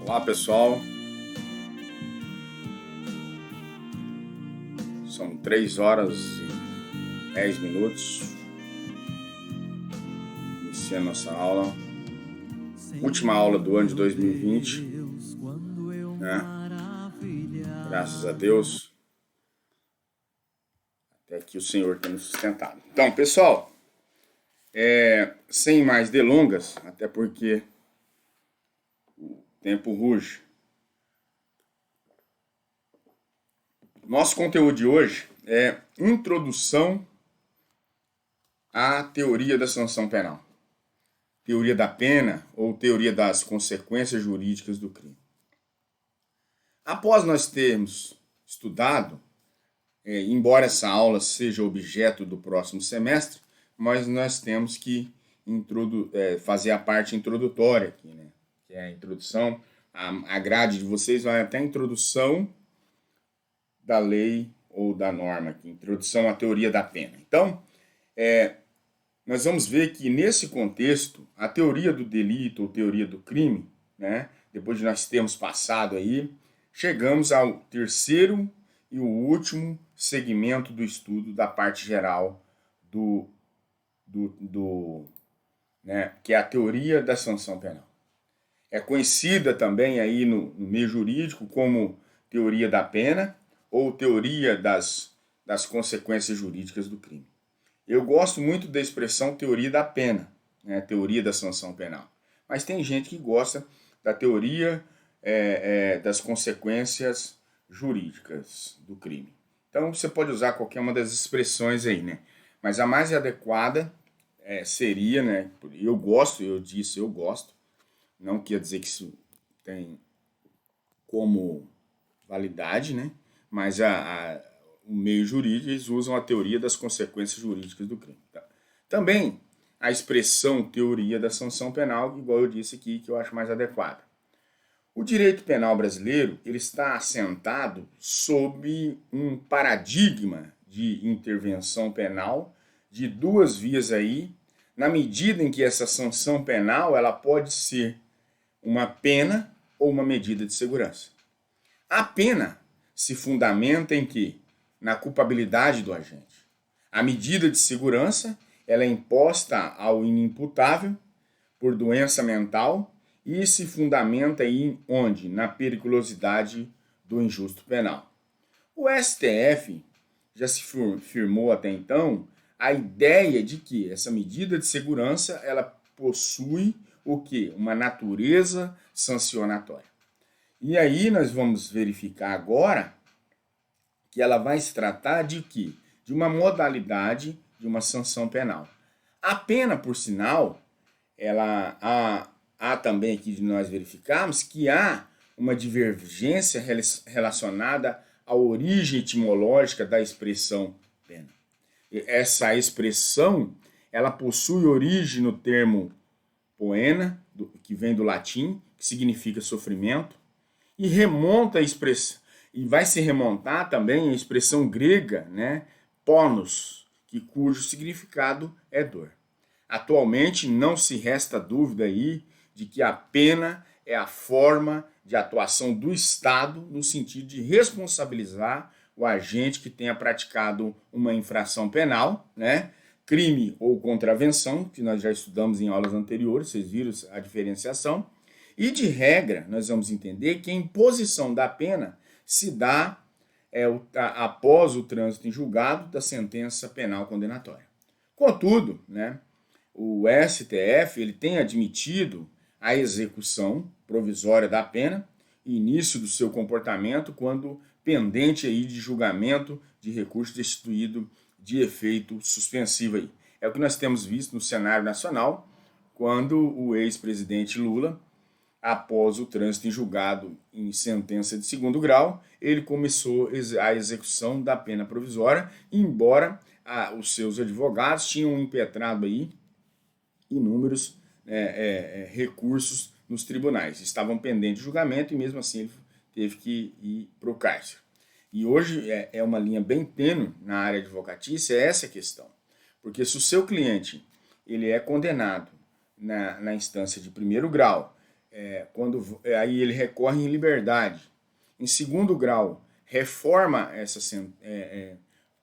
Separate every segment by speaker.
Speaker 1: Olá pessoal, são 3 horas e 10 minutos, iniciando nossa aula, última aula do ano de 2020, né? Graças a Deus, até que o Senhor tem nos sustentado. Então pessoal, sem mais delongas, até porque o tempo ruge, nosso conteúdo de hoje é introdução à teoria da sanção penal. Teoria da pena ou teoria das consequências jurídicas do crime. Após nós termos estudado, embora essa aula seja objeto do próximo semestre, mas nós temos que fazer a parte introdutória aqui, né? Que é a introdução, a grade de vocês vai até a introdução da lei ou da norma aqui, introdução à teoria da pena. Então, nós vamos ver que nesse contexto, a teoria do delito ou teoria do crime, né, depois de nós termos passado aí, chegamos ao terceiro e o último segmento do estudo da parte geral né, que é a teoria da sanção penal. É conhecida também aí no meio jurídico como teoria da pena ou teoria das consequências jurídicas do crime. Eu gosto muito da expressão teoria da pena, né, teoria da sanção penal. Mas tem gente que gosta da teoria das consequências jurídicas do crime. Então você pode usar qualquer uma das expressões aí, né? Mas a mais adequada seria, né? Eu gosto, não quer dizer que isso tem como validade, né? Mas o meio jurídico, eles usam a teoria das consequências jurídicas do crime. Tá? Também a expressão teoria da sanção penal, igual eu disse aqui, que eu acho mais adequada. O direito penal brasileiro ele está assentado sob um paradigma de intervenção penal de duas vias aí, na medida em que essa sanção penal ela pode ser uma pena ou uma medida de segurança. A pena se fundamenta em que? Na culpabilidade do agente. A medida de segurança ela é imposta ao inimputável por doença mental e se fundamenta em onde? Na periculosidade do injusto penal. O STF já se firmou até então a ideia de que essa medida de segurança ela possui o quê? Uma natureza sancionatória. E aí nós vamos verificar agora que ela vai se tratar de quê? De uma modalidade de uma sanção penal. A pena, por sinal, ela há também aqui de nós verificarmos que há uma divergência relacionada à origem etimológica da expressão pena. Essa expressão ela possui origem no termo poena, que vem do latim, que significa sofrimento, e remonta a expressão, e vai se remontar também a expressão grega, né, ponos, cujo significado é dor. Atualmente não se resta dúvida aí de que a pena é a forma de atuação do Estado no sentido de responsabilizar o agente que tenha praticado uma infração penal, né, crime ou contravenção, que nós já estudamos em aulas anteriores, vocês viram a diferenciação. E de regra, nós vamos entender que a imposição da pena se dá após o trânsito em julgado da sentença penal condenatória. Contudo, né, o STF ele tem admitido a execução provisória da pena, início do seu comportamento, quando pendente aí de julgamento de recurso destituído de efeito suspensivo. Aí. É o que nós temos visto no cenário nacional, quando o ex-presidente Lula, após o trânsito em julgado em sentença de segundo grau, ele começou a execução da pena provisória, embora os seus advogados tinham impetrado aí inúmeros recursos nos tribunais. Estavam pendentes de julgamento e mesmo assim ele teve que ir para o cárcere. E hoje é uma linha bem tênue na área advocatícia essa questão. Porque se o seu cliente ele é condenado na instância de primeiro grau, Aí ele recorre em liberdade. Em segundo grau,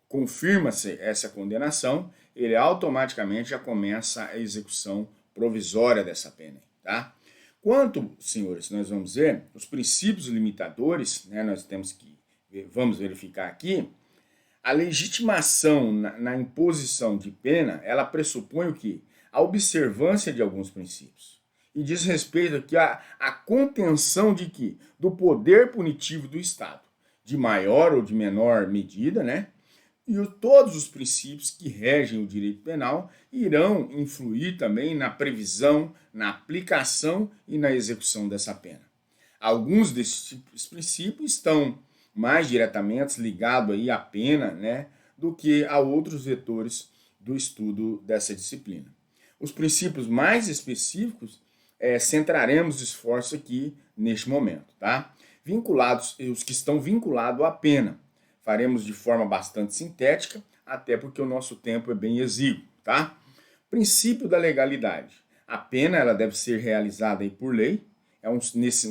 Speaker 1: confirma-se essa condenação, ele automaticamente já começa a execução provisória dessa pena, tá? Quanto, senhores, nós vamos ver, os princípios limitadores, né, vamos verificar aqui, a legitimação na imposição de pena, ela pressupõe o quê? A observância de alguns princípios. E diz respeito aqui à contenção de quê? Do poder punitivo do Estado, de maior ou de menor medida, né? E todos os princípios que regem o direito penal irão influir também na previsão, na aplicação e na execução dessa pena. Alguns desses princípios estão mais diretamente ligados aí à pena, né, do que a outros vetores do estudo dessa disciplina. Os princípios mais específicos centraremos esforço aqui neste momento, tá? Os que estão vinculados à pena. Faremos de forma bastante sintética, até porque o nosso tempo é bem exíguo, tá? Princípio da legalidade. A pena ela deve ser realizada aí por lei,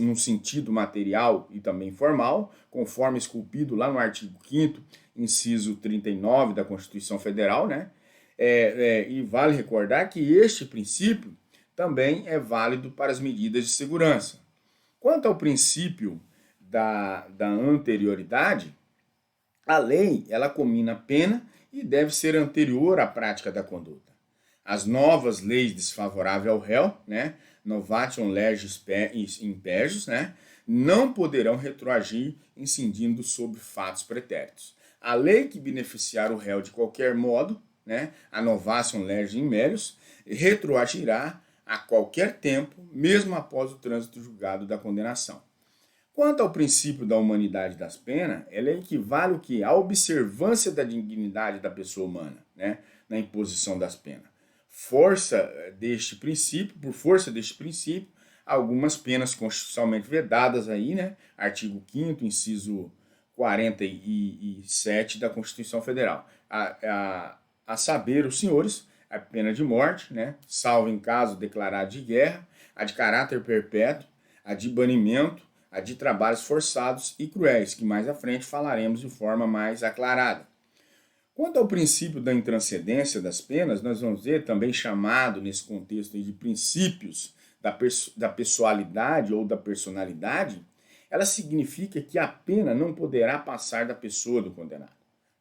Speaker 1: num sentido material e também formal, conforme esculpido lá no artigo 5º, inciso 39 da Constituição Federal, né? E vale recordar que este princípio também é válido para as medidas de segurança. Quanto ao princípio da anterioridade, a lei, ela comina a pena e deve ser anterior à prática da conduta. As novas leis desfavoráveis ao réu, né, novation legis impejus, né, não poderão retroagir incidindo sobre fatos pretéritos. A lei que beneficiar o réu de qualquer modo, né, a novation legis imperius, retroagirá a qualquer tempo, mesmo após o trânsito julgado da condenação. Quanto ao princípio da humanidade das penas, ela equivale o quê? À observância da dignidade da pessoa humana, né, na imposição das penas. Por força deste princípio, algumas penas constitucionalmente vedadas aí, né, artigo 5º, inciso 47 da Constituição Federal. A saber, os senhores, a pena de morte, né, salvo em caso declarado de guerra, a de caráter perpétuo, a de banimento, a de trabalhos forçados e cruéis, que mais à frente falaremos de forma mais aclarada. Quanto ao princípio da intranscendência das penas, nós vamos ver, também chamado nesse contexto de princípios da pessoalidade ou da personalidade, ela significa que a pena não poderá passar da pessoa do condenado,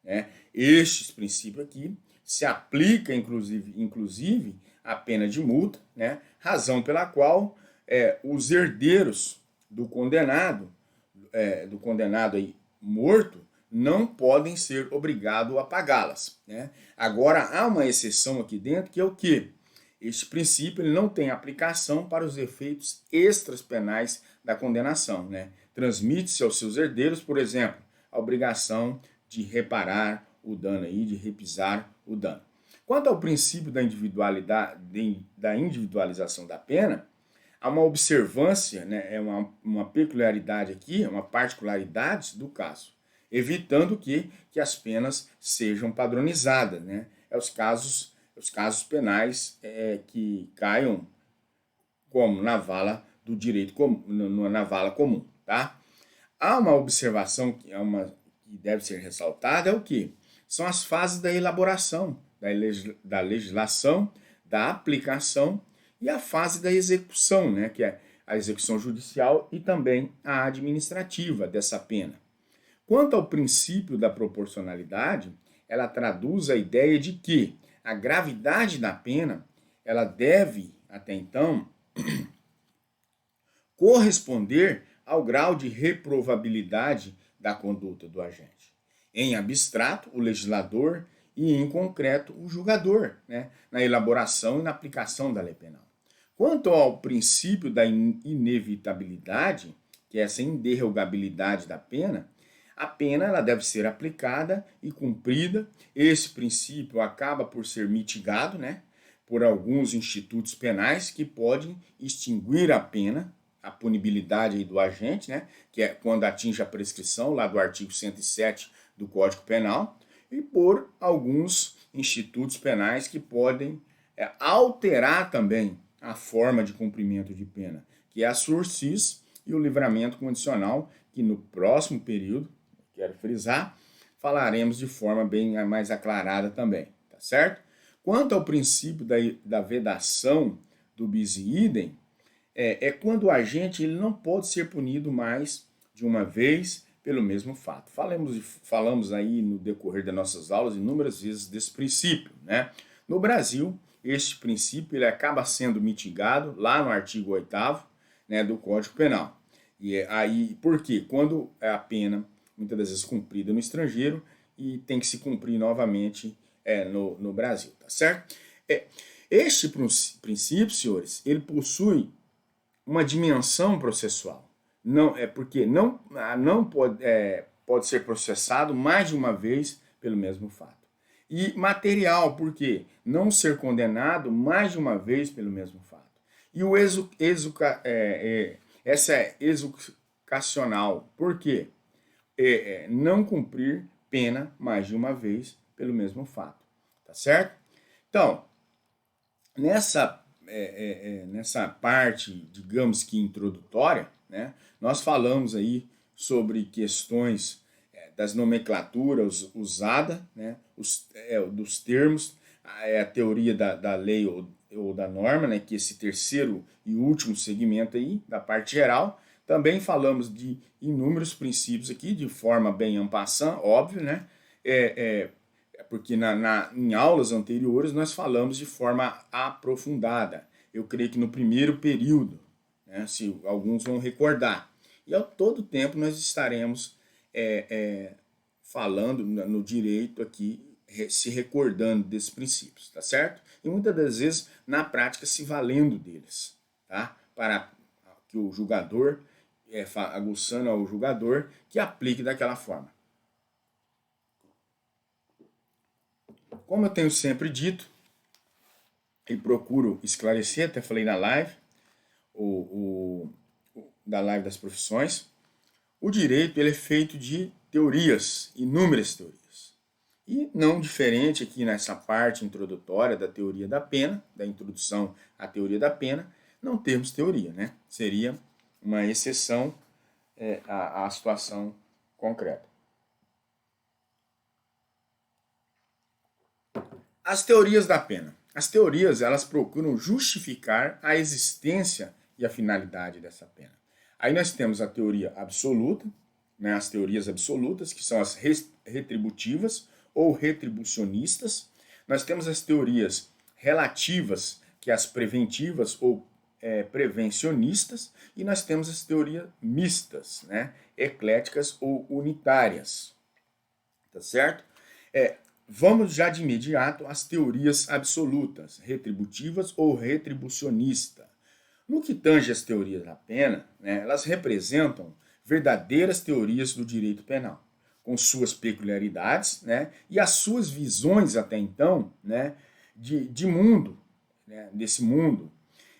Speaker 1: né? Estes princípios aqui se aplica inclusive a pena de multa, né? Razão pela qual os herdeiros do condenado aí morto, não podem ser obrigados a pagá-las, né? Agora, há uma exceção aqui dentro, que é o quê? Este princípio ele não tem aplicação para os efeitos extras penais da condenação, né? Transmite-se aos seus herdeiros, por exemplo, a obrigação de reparar o dano aí, de repisar o dano. Quanto ao princípio da individualização da pena, há uma observância, né, uma peculiaridade aqui, uma particularidade do caso, evitando que as penas sejam padronizadas, né? Os casos penais que caiam como na vala do direito comum, na vala comum, tá? Há uma observação que deve ser ressaltada, é o que? São as fases da elaboração da legislação, da aplicação e a fase da execução, né, que é a execução judicial e também a administrativa dessa pena. Quanto ao princípio da proporcionalidade, ela traduz a ideia de que a gravidade da pena, ela deve, até então, corresponder ao grau de reprovabilidade da conduta do agente. Em abstrato, o legislador e, em concreto, o julgador, né, na elaboração e na aplicação da lei penal. Quanto ao princípio da inevitabilidade, que é essa inderrogabilidade da pena, a pena ela deve ser aplicada e cumprida. Esse princípio acaba por ser mitigado, né, por alguns institutos penais que podem extinguir a pena, a punibilidade aí do agente, né, que é quando atinge a prescrição, lá do artigo 107 do Código Penal, e por alguns institutos penais que podem alterar também a forma de cumprimento de pena, que é a sursis e o livramento condicional, que no próximo período, quero frisar, falaremos de forma bem mais aclarada também, tá certo? Quanto ao princípio da vedação do bis in idem, é quando o agente ele não pode ser punido mais de uma vez pelo mesmo fato. Falamos aí no decorrer das nossas aulas inúmeras vezes desse princípio, né? No Brasil, este princípio ele acaba sendo mitigado lá no artigo 8º, né, do Código Penal. E aí, por quê? Quando a pena, muitas das vezes, cumprida no estrangeiro e tem que se cumprir novamente no Brasil, tá certo? Este princípio, senhores, ele possui uma dimensão processual. Não é porque não pode ser processado mais de uma vez pelo mesmo fato. E material, porque não ser condenado mais de uma vez pelo mesmo fato. E o essa é exucacional, por quê? Não cumprir pena mais de uma vez pelo mesmo fato. Tá certo? Então, nessa parte, digamos que introdutória, né, nós falamos aí sobre questões das nomenclaturas usadas, né, dos termos, a teoria da lei ou da norma, né, que é esse terceiro e último segmento aí, da parte geral. Também falamos de inúmeros princípios aqui, de forma bem en passant, óbvio, né, porque em aulas anteriores nós falamos de forma aprofundada. Eu creio que no primeiro período, né, se alguns vão recordar. E ao todo tempo nós estaremos falando no direito aqui, se recordando desses princípios, tá certo? E muitas das vezes, na prática, se valendo deles, tá? Para que o julgador, aguçando ao julgador, que aplique daquela forma. Como eu tenho sempre dito, e procuro esclarecer, até falei na live, da live das profissões, o direito ele é feito de teorias, inúmeras teorias. E não diferente aqui nessa parte introdutória da teoria da pena, da introdução à teoria da pena, não temos teoria, né? Seria uma exceção à situação concreta. As teorias da pena. As teorias, elas procuram justificar a existência e a finalidade dessa pena. Aí nós temos a teoria absoluta, né, as teorias absolutas, que são as retributivas ou retribucionistas. Nós temos as teorias relativas, que é as preventivas ou prevencionistas, e nós temos as teorias mistas, né, ecléticas ou unitárias. Tá certo? Vamos já de imediato às teorias absolutas, retributivas ou retribucionista. No que tange às teorias da pena, né, elas representam verdadeiras teorias do direito penal, com suas peculiaridades, né, e as suas visões até então, né, de mundo, né, desse mundo.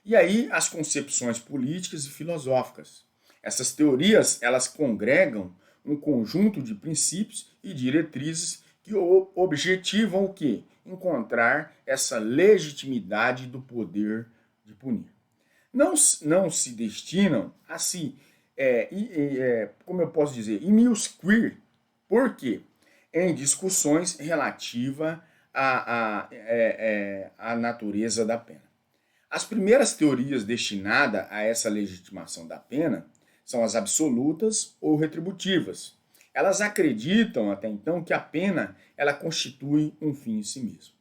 Speaker 1: E aí as concepções políticas e filosóficas. Essas teorias, elas congregam um conjunto de princípios e diretrizes que objetivam o quê? Encontrar essa legitimidade do poder de punir. Não se destinam a se, como eu posso dizer, imiscuir. Por quê? Em discussões relativas à natureza da pena. As primeiras teorias destinadas a essa legitimação da pena são as absolutas ou retributivas. Elas acreditam até então que a pena ela constitui um fim em si mesmo.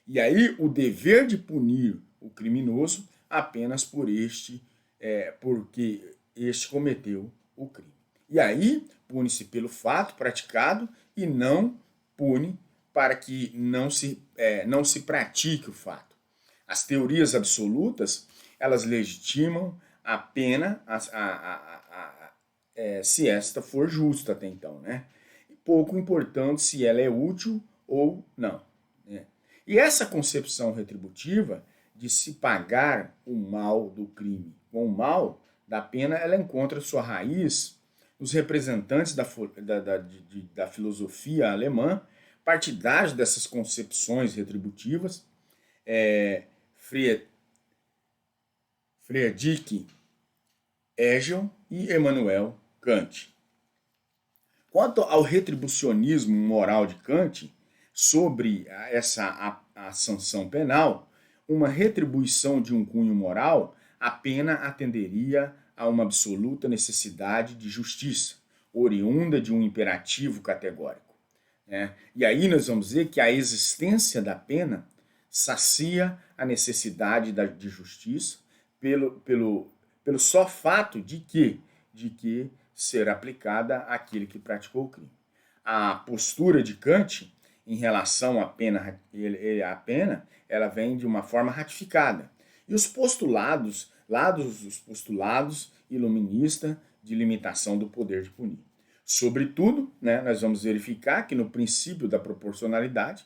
Speaker 1: E aí o dever de punir o criminoso apenas porque este cometeu o crime. E aí pune-se pelo fato praticado e não pune para que não se pratique o fato. As teorias absolutas elas legitimam a pena se esta for justa até então, né? Pouco importante se ela é útil ou não. Né? E essa concepção retributiva de se pagar o mal do crime com o mal da pena, ela encontra sua raiz nos representantes da filosofia alemã, partidários dessas concepções retributivas, Friedrich Hegel e Immanuel Kant. Quanto ao retribucionismo moral de Kant, sobre a sanção penal, uma retribuição de um cunho moral, a pena atenderia a uma absoluta necessidade de justiça, oriunda de um imperativo categórico. Né? E aí nós vamos dizer que a existência da pena sacia a necessidade de justiça pelo só fato de que ser aplicada àquele que praticou o crime. A postura de Kant em relação à pena, ela vem de uma forma ratificada. E os postulados iluministas de limitação do poder de punir. Sobretudo, né, nós vamos verificar que no princípio da proporcionalidade,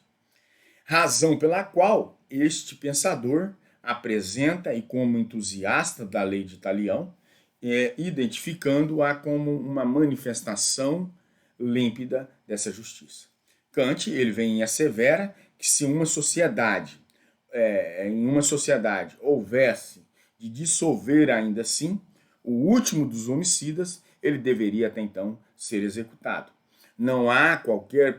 Speaker 1: razão pela qual este pensador apresenta e como entusiasta da lei de Talião, identificando-a como uma manifestação límpida dessa justiça. Kant ele vem e assevera que se em uma sociedade houvesse de dissolver ainda assim o último dos homicidas, ele deveria até então ser executado. Não há qualquer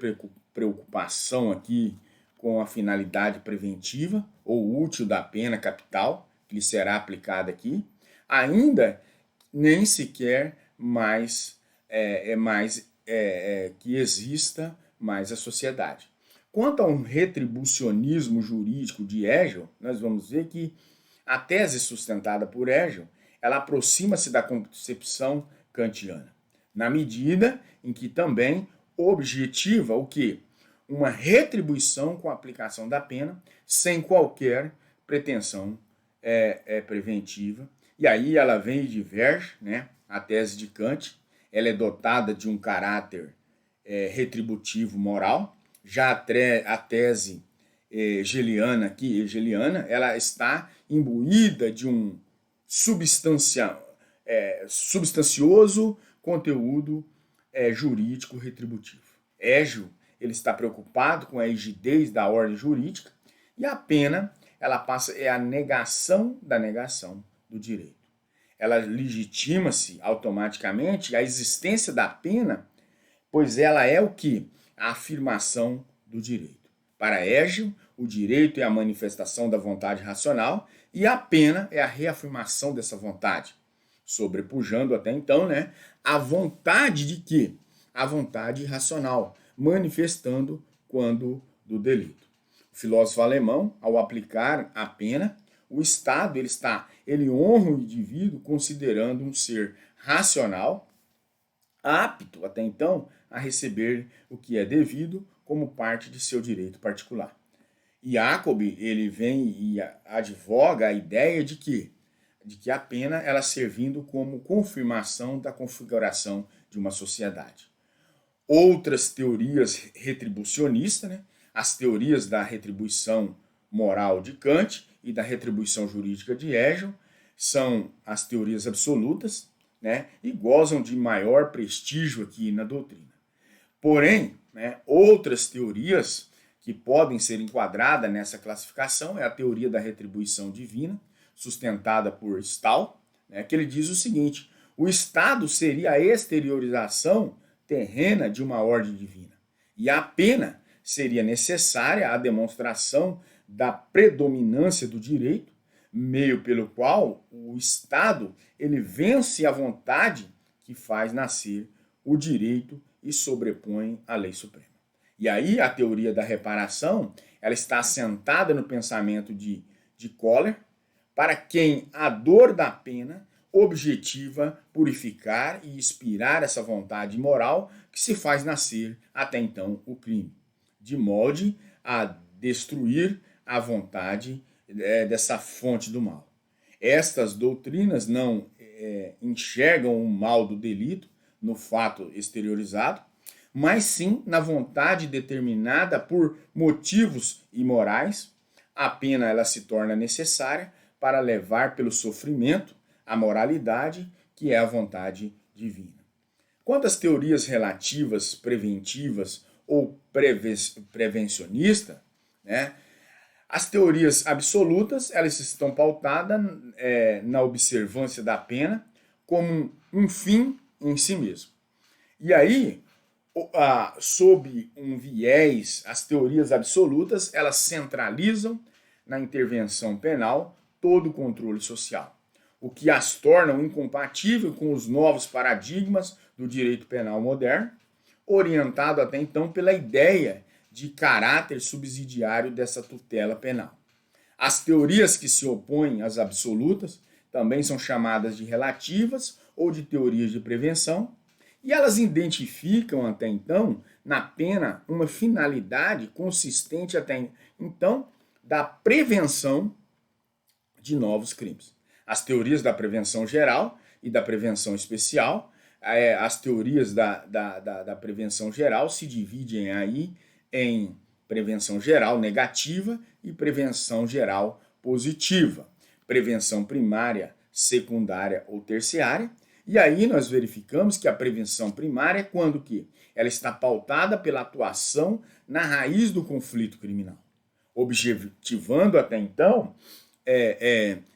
Speaker 1: preocupação aqui com a finalidade preventiva ou útil da pena capital que lhe será aplicada aqui, ainda nem sequer que exista mais a sociedade. Quanto a um retribucionismo jurídico de Hegel, nós vamos ver que a tese sustentada por Hegel, ela aproxima-se da concepção kantiana, na medida em que também objetiva o quê? Uma retribuição com a aplicação da pena, sem qualquer pretensão preventiva. E aí ela vem e diverge, né? A tese de Kant, ela é dotada de um caráter retributivo moral. Já a tese hegeliana, ela está imbuída de um substancioso conteúdo jurídico retributivo. Hegel ele está preocupado com a rigidez da ordem jurídica e a pena ela é a negação da negação do direito. Ela legitima-se automaticamente a existência da pena, pois ela é o que? A afirmação do direito. Para Hegel, o direito é a manifestação da vontade racional e a pena é a reafirmação dessa vontade, sobrepujando até então, né, a vontade de quê? A vontade racional, manifestando quando do delito. O filósofo alemão, ao aplicar a pena, o Estado ele honra o indivíduo considerando um ser racional, apto até então a receber o que é devido como parte de seu direito particular. Jacob ele vem e advoga a ideia de que a pena ela servindo como confirmação da configuração de uma sociedade. Outras teorias retribucionistas, né? As teorias da retribuição moral de Kant e da retribuição jurídica de Hegel, são as teorias absolutas, né? E gozam de maior prestígio aqui na doutrina. Porém, né, outras teorias que podem ser enquadradas nessa classificação é a teoria da retribuição divina, sustentada por Stahl, né, que ele diz o seguinte: o Estado seria a exteriorização terrena de uma ordem divina. E a pena seria necessária à demonstração da predominância do direito, meio pelo qual o Estado ele vence a vontade que faz nascer o direito e sobrepõe a lei suprema. E aí a teoria da reparação ela está assentada no pensamento de Kohler, para quem a dor da pena objetiva purificar e inspirar essa vontade moral que se faz nascer até então o crime, de modo a destruir a vontade dessa fonte do mal. Estas doutrinas não enxergam o mal do delito no fato exteriorizado, mas sim na vontade determinada por motivos imorais. A pena ela se torna necessária para levar pelo sofrimento a moralidade, que é a vontade divina. Quanto às teorias relativas, preventivas ou prevencionistas, né, As teorias absolutas, elas estão pautadas na observância da pena como um fim em si mesmo. E aí, sob um viés, as teorias absolutas, elas centralizam na intervenção penal todo o controle social, o que as tornam incompatíveis com os novos paradigmas do direito penal moderno, orientado até então pela ideia de caráter subsidiário dessa tutela penal. As teorias que se opõem às absolutas também são chamadas de relativas ou de teorias de prevenção, e elas identificam até então na pena uma finalidade consistente até então da prevenção de novos crimes. As teorias da prevenção geral e da prevenção especial, as teorias da prevenção geral se dividem aí em prevenção geral negativa e prevenção geral positiva, prevenção primária, secundária ou terciária. E aí nós verificamos que a prevenção primária é quando que ela está pautada pela atuação na raiz do conflito criminal, objetivando até então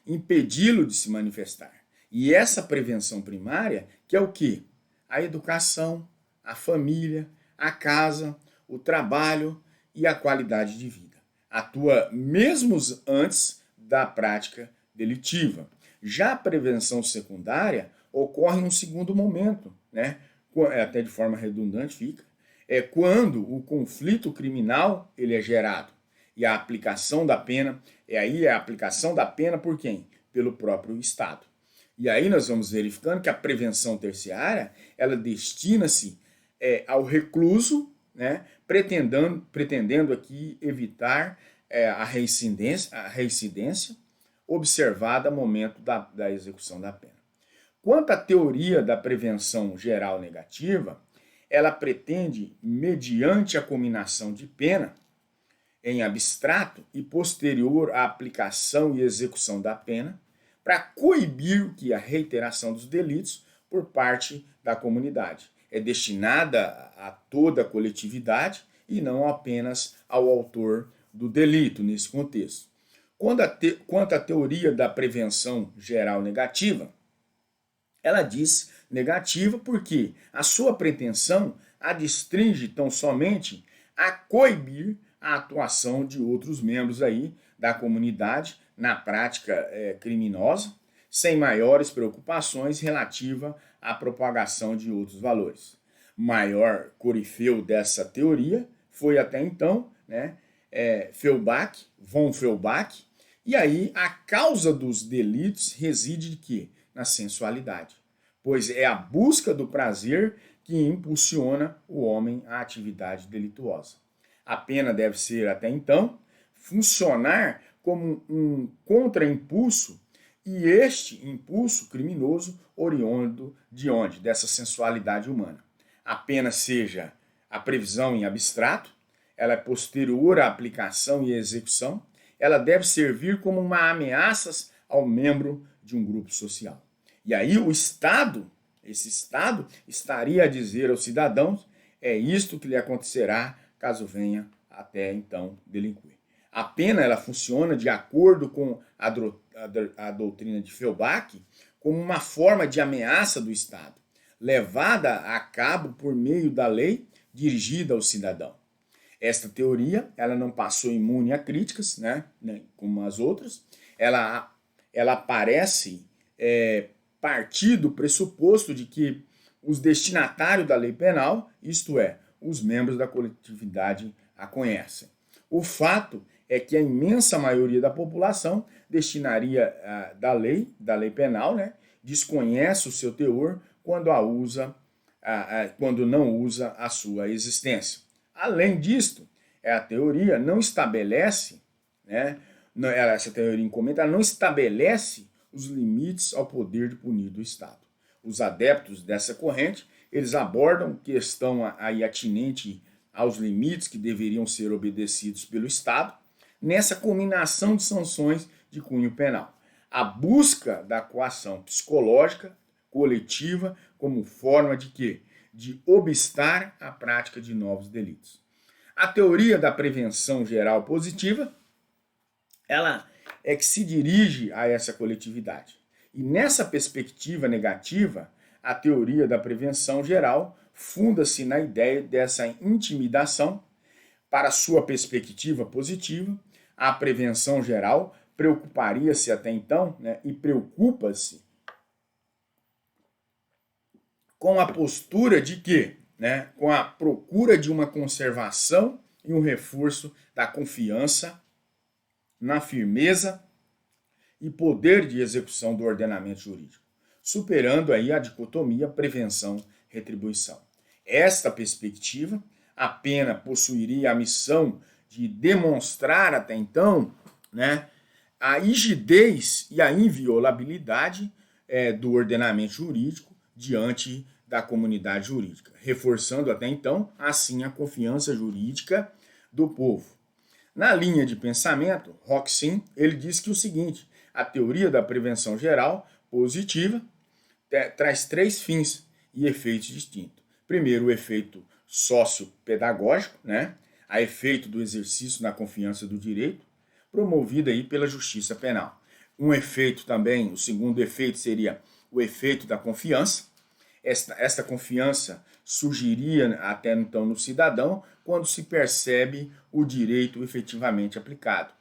Speaker 1: impedi-lo de se manifestar. E essa prevenção primária, que é o quê? A educação, a família, a casa, o trabalho e a qualidade de vida. Atua mesmo antes da prática delitiva. Já a prevenção secundária ocorre em um segundo momento, né? Até de forma redundante fica, é quando o conflito criminal ele é gerado. E a aplicação da pena, a aplicação da pena por quem? Pelo próprio Estado. E aí nós vamos verificando que a prevenção terciária, ela destina-se ao recluso, né, pretendendo aqui evitar a reincidência observada no momento da execução da pena. Quanto à teoria da prevenção geral negativa, ela pretende, mediante a cominação de pena, em abstrato e posterior à aplicação e execução da pena, para coibir a reiteração dos delitos por parte da comunidade. É destinada a toda a coletividade e não apenas ao autor do delito nesse contexto. Quanto à teoria da prevenção geral negativa, ela diz negativa porque a sua pretensão adstringe tão somente a coibir a atuação de outros membros aí da comunidade na prática criminosa, sem maiores preocupações relativa à propagação de outros valores. Maior corifeu dessa teoria foi até então, né, von Feuerbach, e aí a causa dos delitos reside de quê? Na sensualidade, pois é a busca do prazer que impulsiona o homem à atividade delituosa. A pena deve ser, até então, funcionar como um contraimpulso, e este impulso criminoso oriundo de onde? Dessa sensualidade humana. A pena seja a previsão em abstrato, ela é posterior à aplicação e execução, ela deve servir como uma ameaça ao membro de um grupo social. E aí o Estado, esse Estado, estaria a dizer aos cidadãos, é isto que lhe acontecerá caso venha até então delinquir. A pena ela funciona de acordo com a doutrina de Feuerbach como uma forma de ameaça do Estado, levada a cabo por meio da lei dirigida ao cidadão. Esta teoria ela não passou imune a críticas, né, como as outras. Ela parece partir do pressuposto de que os destinatários da lei penal, isto é, os membros da coletividade, a conhecem. O fato é que a imensa maioria da população destinaria da lei penal, né, desconhece o seu teor quando quando não usa a sua existência. Além disto, a teoria não estabelece, né, essa teoria em comentário não estabelece os limites ao poder de punir do Estado. Os adeptos dessa corrente, eles abordam questão aí atinente aos limites que deveriam ser obedecidos pelo Estado, nessa combinação de sanções de cunho penal. A busca da coação psicológica coletiva como forma de quê? De obstar a prática de novos delitos. A teoria da prevenção geral positiva, ela é que se dirige a essa coletividade. E nessa perspectiva negativa, a teoria da prevenção geral funda-se na ideia dessa intimidação. Para sua perspectiva positiva, a prevenção geral preocuparia-se até então, né, e preocupa-se com a postura de quê? Né, com a procura de uma conservação e um reforço da confiança na firmeza e poder de execução do ordenamento jurídico, superando aí a dicotomia prevenção-retribuição. Esta perspectiva, a pena possuiria a missão de demonstrar até então, né, a rigidez e a inviolabilidade do ordenamento jurídico diante da comunidade jurídica, reforçando até então, assim, a confiança jurídica do povo. Na linha de pensamento, Hoxin, ele diz que o seguinte: a teoria da prevenção geral positiva traz três fins e efeitos distintos. Primeiro, o efeito sociopedagógico, né? A efeito do exercício na confiança do direito, promovido aí pela justiça penal. Um efeito também, o segundo efeito seria o efeito da confiança. Esta confiança surgiria até então no cidadão quando se percebe o direito efetivamente aplicado.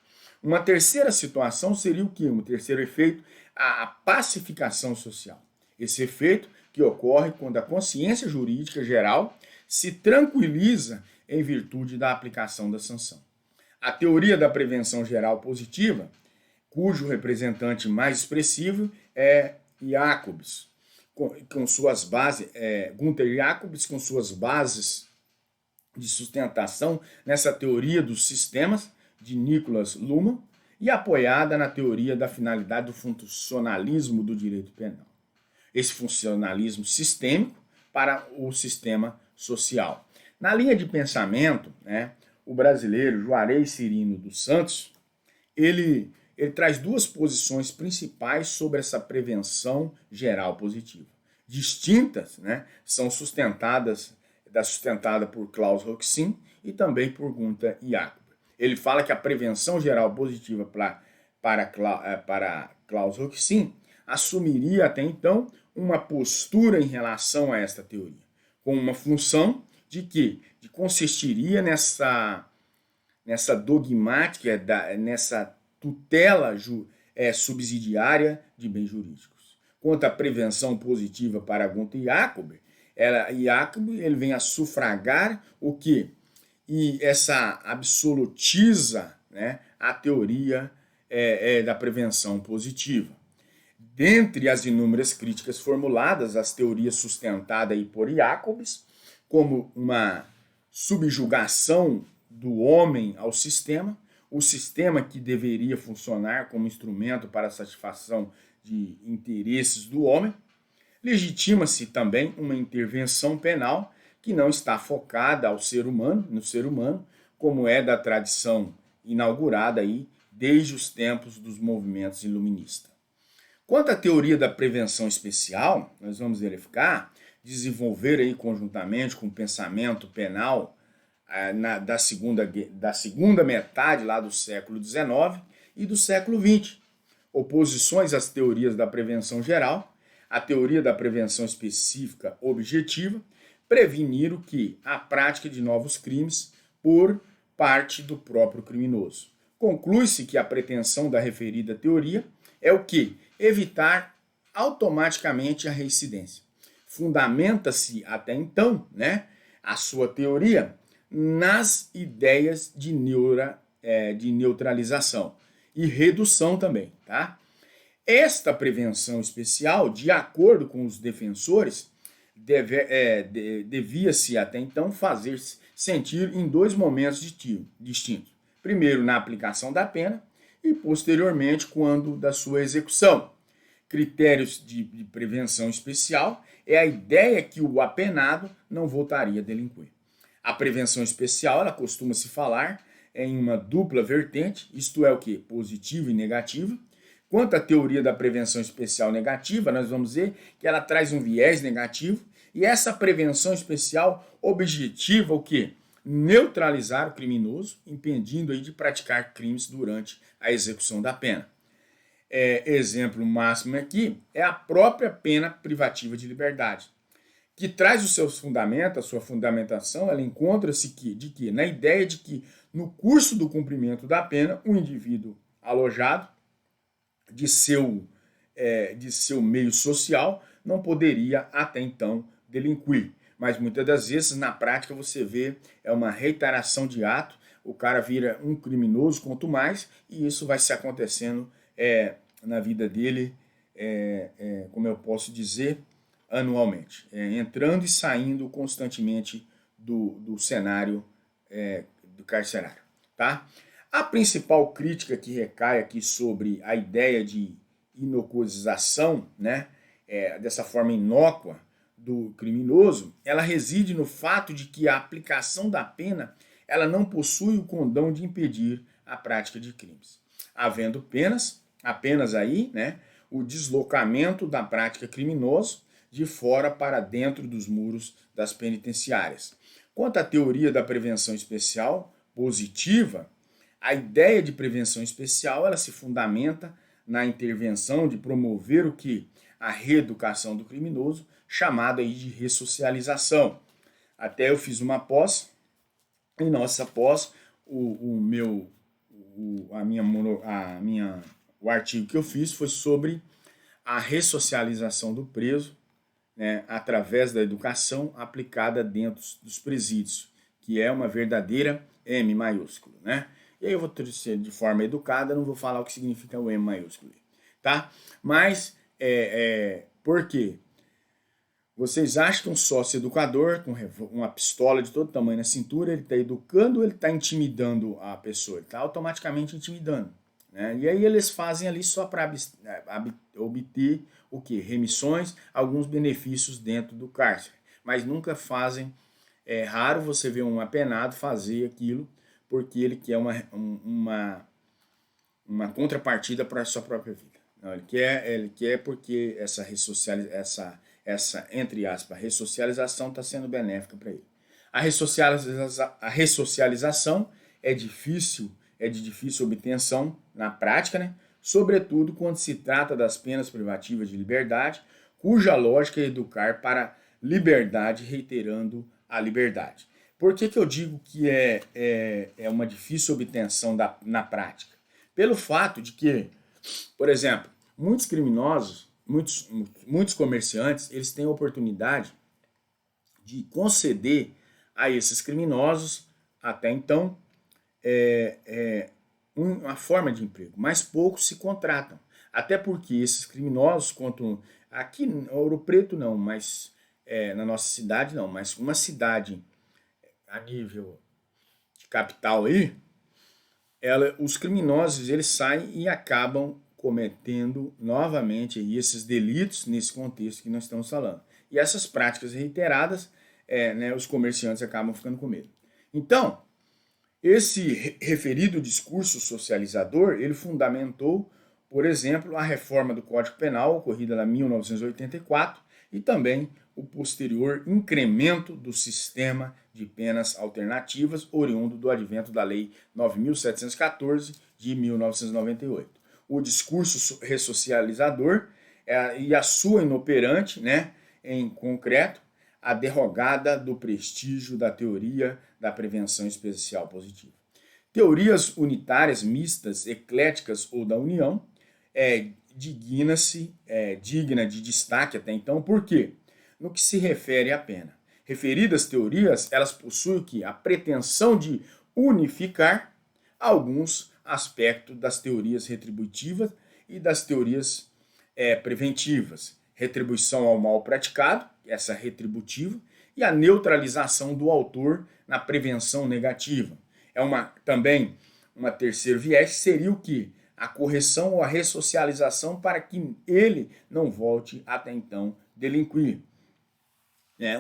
Speaker 1: Uma terceira situação seria o quê? Um terceiro efeito, a pacificação social. Esse efeito que ocorre quando a consciência jurídica geral se tranquiliza em virtude da aplicação da sanção. A teoria da prevenção geral positiva, cujo representante mais expressivo é Jacobs, com suas bases, Gunther Jacobs, com suas bases de sustentação nessa teoria dos sistemas de Nicholas Luhmann e apoiada na teoria da finalidade do funcionalismo do direito penal. Esse funcionalismo sistêmico para o sistema social. Na linha de pensamento, né, o brasileiro Juarez Cirino dos Santos, ele traz duas posições principais sobre essa prevenção geral positiva. Distintas, né, são sustentada por Klaus Hoxin e também por Gunther Jakob. Ele fala que a prevenção geral positiva para Klaus Hoxin assumiria até então uma postura em relação a esta teoria, com uma função de que consistiria nessa dogmática, nessa tutela subsidiária de bens jurídicos. Quanto à prevenção positiva para Gunther Jakob, ele vem a sufragar o quê? E essa absolutiza, né, a teoria da prevenção positiva. Dentre as inúmeras críticas formuladas, as teorias sustentadas aí por Jacobs, como uma subjugação do homem ao sistema, o sistema que deveria funcionar como instrumento para a satisfação de interesses do homem, legitima-se também uma intervenção penal que não está focada no ser humano, como é da tradição inaugurada aí desde os tempos dos movimentos iluministas. Quanto à teoria da prevenção especial, nós vamos verificar, desenvolver aí conjuntamente com o pensamento penal da segunda metade lá do século XIX e do século XX. Oposições às teorias da prevenção geral, a teoria da prevenção específica objetiva, preveniram que a prática de novos crimes por parte do próprio criminoso. Conclui-se que a pretensão da referida teoria é o quê? Evitar automaticamente a reincidência. Fundamenta-se até então, né, a sua teoria nas ideias de neutralização e redução também, tá? Esta prevenção especial, de acordo com os defensores, devia-se até então fazer-se sentir em dois momentos distintos. Primeiro, na aplicação da pena e, posteriormente, quando da sua execução. Critérios de prevenção especial é a ideia que o apenado não voltaria a delinquir. A prevenção especial, ela costuma se falar em uma dupla vertente, isto é o que? Positiva e negativa. Quanto à teoria da prevenção especial negativa, nós vamos ver que ela traz um viés negativo e essa prevenção especial objetiva o quê? neutralizar o criminoso, impedindo aí de praticar crimes durante a execução da pena. Exemplo máximo aqui é a própria pena privativa de liberdade, que traz os seus fundamentos, a sua fundamentação, ela encontra-se na ideia de que no curso do cumprimento da pena, o indivíduo alojado de seu meio social não poderia até então delinquir. Mas muitas das vezes, na prática, você vê uma reiteração de ato, o cara vira um criminoso quanto mais, e isso vai se acontecendo na vida dele, como eu posso dizer, anualmente, entrando e saindo constantemente do cenário do carcerário. Tá? A principal crítica que recai aqui sobre a ideia de inocuização, né, dessa forma inócua do criminoso, ela reside no fato de que a aplicação da pena ela não possui o condão de impedir a prática de crimes. Havendo apenas aí, né, o deslocamento da prática criminosa de fora para dentro dos muros das penitenciárias. Quanto à teoria da prevenção especial positiva, a ideia de prevenção especial ela se fundamenta na intervenção de promover o que? A reeducação do criminoso, chamada aí de ressocialização. Até eu fiz uma pós, e nossa pós, o artigo que eu fiz foi sobre a ressocialização do preso, né, através da educação aplicada dentro dos presídios, que é uma verdadeira M maiúsculo, né? E aí eu vou trazer de forma educada, não vou falar o que significa o M maiúsculo, tá? Mas, por quê? Vocês acham que um sócio educador com uma pistola de todo tamanho na cintura, ele está educando ou ele está intimidando a pessoa? Ele está automaticamente intimidando, né? E aí eles fazem ali só para obter o quê? Remissões, alguns benefícios dentro do cárcere. Mas nunca fazem, é raro você ver um apenado fazer aquilo porque ele quer uma contrapartida para a sua própria vida. Não, ele quer porque essa entre aspas, ressocialização está sendo benéfica para ele. A ressocialização é de difícil obtenção na prática, né? Sobretudo quando se trata das penas privativas de liberdade, cuja lógica é educar para liberdade, reiterando a liberdade. Por que eu digo que é uma difícil obtenção na prática? Pelo fato de que, por exemplo, muitos criminosos, muitos comerciantes, eles têm a oportunidade de conceder a esses criminosos, até então, uma forma de emprego, mas poucos se contratam. Até porque esses criminosos, aqui em Ouro Preto não, mas na nossa cidade não, mas uma cidade a nível de capital aí, os criminosos eles saem e acabam cometendo novamente aí esses delitos nesse contexto que nós estamos falando. E essas práticas reiteradas, os comerciantes acabam ficando com medo. Então, esse referido discurso socializador, ele fundamentou, por exemplo, a reforma do Código Penal, ocorrida em 1984, e também o posterior incremento do sistema de penas alternativas, oriundo do advento da Lei 9.714, de 1998. O discurso ressocializador e a sua inoperante, né, em concreto, a derrogada do prestígio da teoria da prevenção especial positiva. Teorias unitárias, mistas, ecléticas ou da união digna de destaque até então, por quê? No que se refere à pena. Referidas teorias, elas possuem o quê? A pretensão de unificar alguns aspectos das teorias retributivas e das teorias preventivas. Retribuição ao mal praticado, essa retributiva, e a neutralização do autor na prevenção negativa. Também uma terceira viés seria o quê? A correção ou a ressocialização para que ele não volte até então delinquir,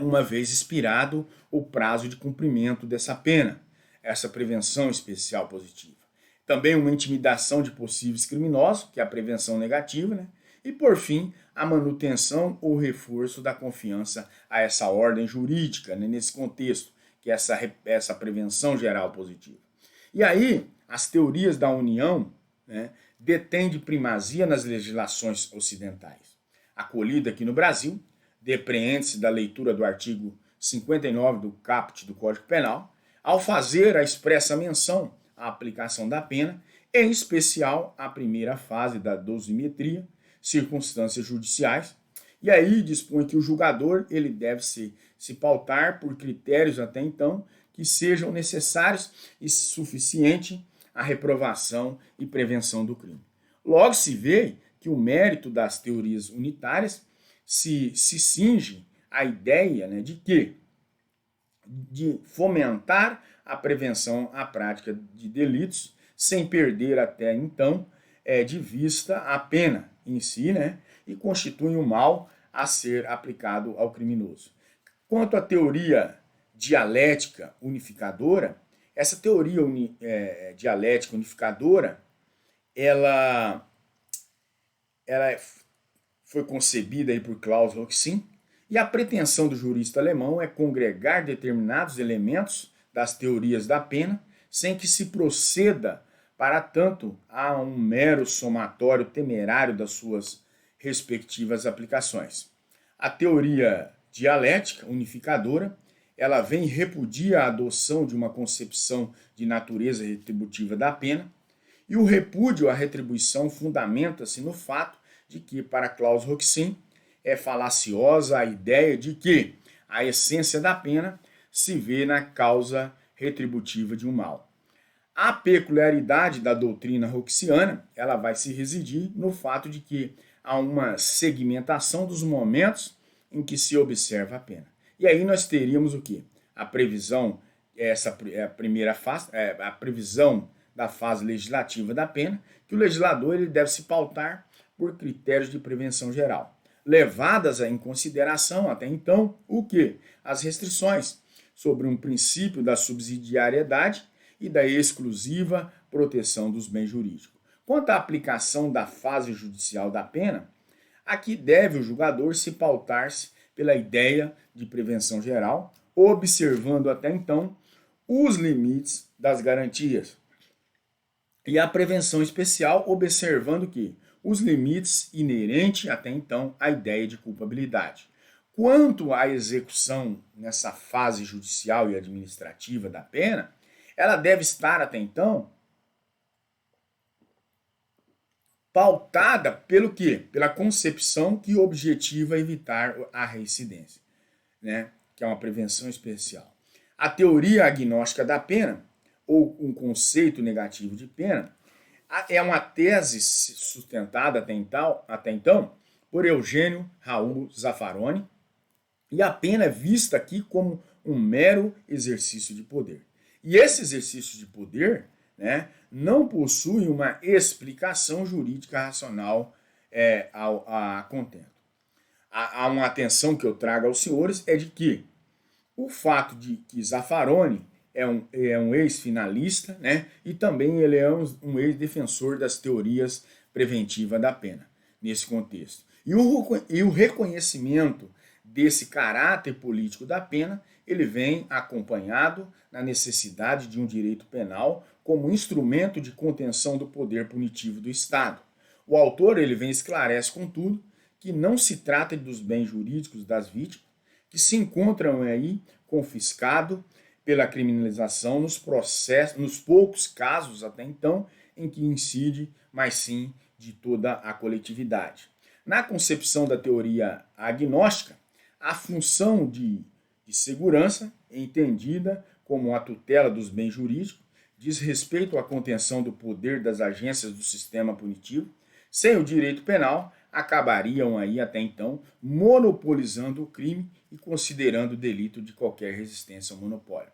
Speaker 1: uma vez expirado o prazo de cumprimento dessa pena, essa prevenção especial positiva. Também uma intimidação de possíveis criminosos, que é a prevenção negativa, né? E, por fim, a manutenção ou reforço da confiança a essa ordem jurídica, né, nesse contexto, que é essa prevenção geral positiva. E aí, as teorias da União, né, detêm de primazia nas legislações ocidentais. Acolhida aqui no Brasil, depreende-se da leitura do artigo 59 do caput do Código Penal, ao fazer a expressa menção à aplicação da pena, em especial a primeira fase da dosimetria, circunstâncias judiciais, e aí dispõe que o julgador ele deve se pautar por critérios até então que sejam necessários e suficientes à reprovação e prevenção do crime. Logo se vê que o mérito das teorias unitárias se cinge à ideia, né, de que de fomentar a prevenção à prática de delitos sem perder até então de vista a pena em si, né, e constitui um mal a ser aplicado ao criminoso. Quanto à teoria dialética unificadora, essa teoria dialética unificadora, ela foi concebida aí por Klaus Roxin, e a pretensão do jurista alemão é congregar determinados elementos das teorias da pena, sem que se proceda, para tanto, a um mero somatório temerário das suas respectivas aplicações. A teoria dialética unificadora, ela vem e repudia a adoção de uma concepção de natureza retributiva da pena, e o repúdio à retribuição fundamenta-se no fato de que, para Klaus Roxin, é falaciosa a ideia de que a essência da pena se vê na causa retributiva de um mal. A peculiaridade da doutrina roxiana, ela vai se residir no fato de que há uma segmentação dos momentos em que se observa a pena. E aí nós teríamos o quê? A previsão, essa é a primeira fase, a previsão da fase legislativa da pena, que o legislador ele deve se pautar por critérios de prevenção geral, levadas em consideração até então o que? As restrições sobre um princípio da subsidiariedade e da exclusiva proteção dos bens jurídicos. Quanto à aplicação da fase judicial da pena, aqui deve o julgador se pautar-se pela ideia de prevenção geral, observando até então os limites das garantias. E a prevenção especial, observando que os limites inerentes até então à ideia de culpabilidade. Quanto à execução nessa fase judicial e administrativa da pena, ela deve estar até então pautada pelo quê? Pela concepção que objetiva evitar a reincidência, né? Que é uma prevenção especial. A teoria agnóstica da pena, ou um conceito negativo de pena, é uma tese sustentada até então por Eugênio Raul Zaffaroni, e a pena é vista aqui como um mero exercício de poder. E esse exercício de poder, né, não possui uma explicação jurídica racional a contento. Há uma atenção que eu trago aos senhores é de que o fato de que Zaffaroni é um ex-finalista, né, e também ele é um ex-defensor das teorias preventivas da pena, nesse contexto. E o reconhecimento desse caráter político da pena, ele vem acompanhado na necessidade de um direito penal como instrumento de contenção do poder punitivo do Estado. O autor ele vem esclarece, contudo, que não se trata dos bens jurídicos das vítimas, que se encontram aí confiscados pela criminalização nos poucos casos até então em que incide, mas sim de toda a coletividade. Na concepção da teoria agnóstica, a função de segurança, entendida como a tutela dos bens jurídicos, diz respeito à contenção do poder das agências do sistema punitivo. Sem o direito penal, acabariam aí até então monopolizando o crime e considerando o delito de qualquer resistência ao monopólio.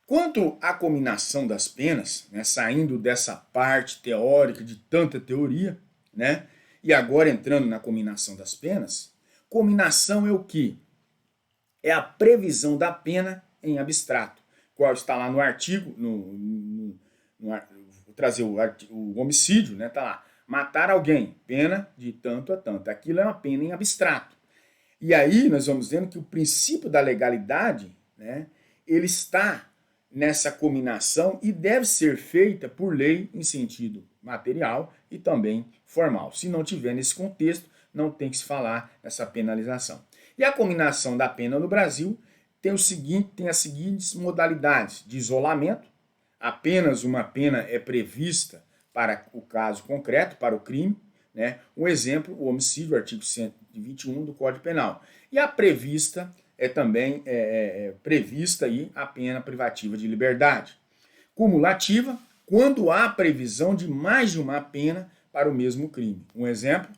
Speaker 1: Quanto à cominação das penas, né, saindo dessa parte teórica de tanta teoria, né, e agora entrando na cominação das penas, cominação é o quê? É a previsão da pena em abstrato, qual está lá no artigo, vou trazer o homicídio, né, tá lá, matar alguém, pena de tanto a tanto. Aquilo é uma pena em abstrato. E aí nós vamos vendo que o princípio da legalidade, né, ele está nessa cominação e deve ser feita por lei em sentido material e também formal. Se não tiver nesse contexto, não tem que se falar essa penalização. E a cominação da pena no Brasil tem as seguintes modalidades de isolamento. Apenas uma pena é prevista para o caso concreto, para o crime, né? Um exemplo, o homicídio, artigo 121 do Código Penal. E a prevista também prevista aí a pena privativa de liberdade. Cumulativa, quando há previsão de mais de uma pena para o mesmo crime. Um exemplo,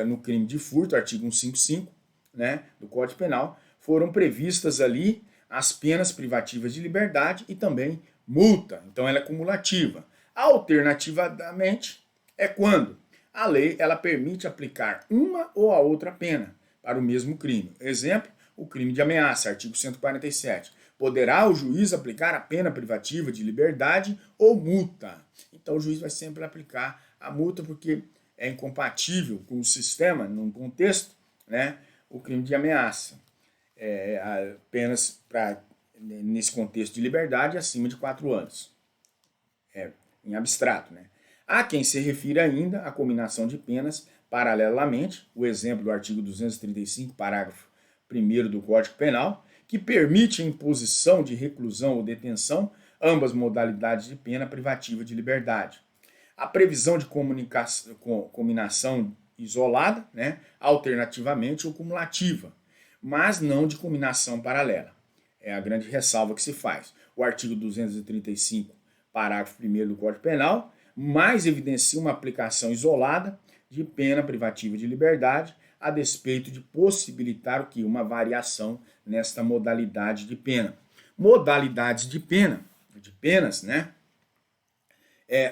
Speaker 1: no crime de furto, artigo 155, né, do Código Penal, foram previstas ali as penas privativas de liberdade e também multa. Então ela é cumulativa. Alternativamente, é quando a lei ela permite aplicar uma ou a outra pena para o mesmo crime. Exemplo, o crime de ameaça, artigo 147. Poderá o juiz aplicar a pena privativa de liberdade ou multa. Então o juiz vai sempre aplicar a multa porque é incompatível com o sistema, num contexto, né, o crime de ameaça. Apenas nesse contexto de liberdade acima de 4 anos. Em abstrato, né? Há quem se refira ainda à cominação de penas paralelamente, o exemplo do artigo 235, parágrafo 1º do Código Penal, que permite a imposição de reclusão ou detenção, ambas modalidades de pena privativa de liberdade. A previsão de cominação isolada, né, alternativamente ou cumulativa, mas não de cominação paralela. É a grande ressalva que se faz. O artigo 235, parágrafo 1º do Código Penal, mais evidencia uma aplicação isolada de pena privativa de liberdade, a despeito de possibilitar o que? Uma variação nesta modalidade de pena. Modalidades de penas, né?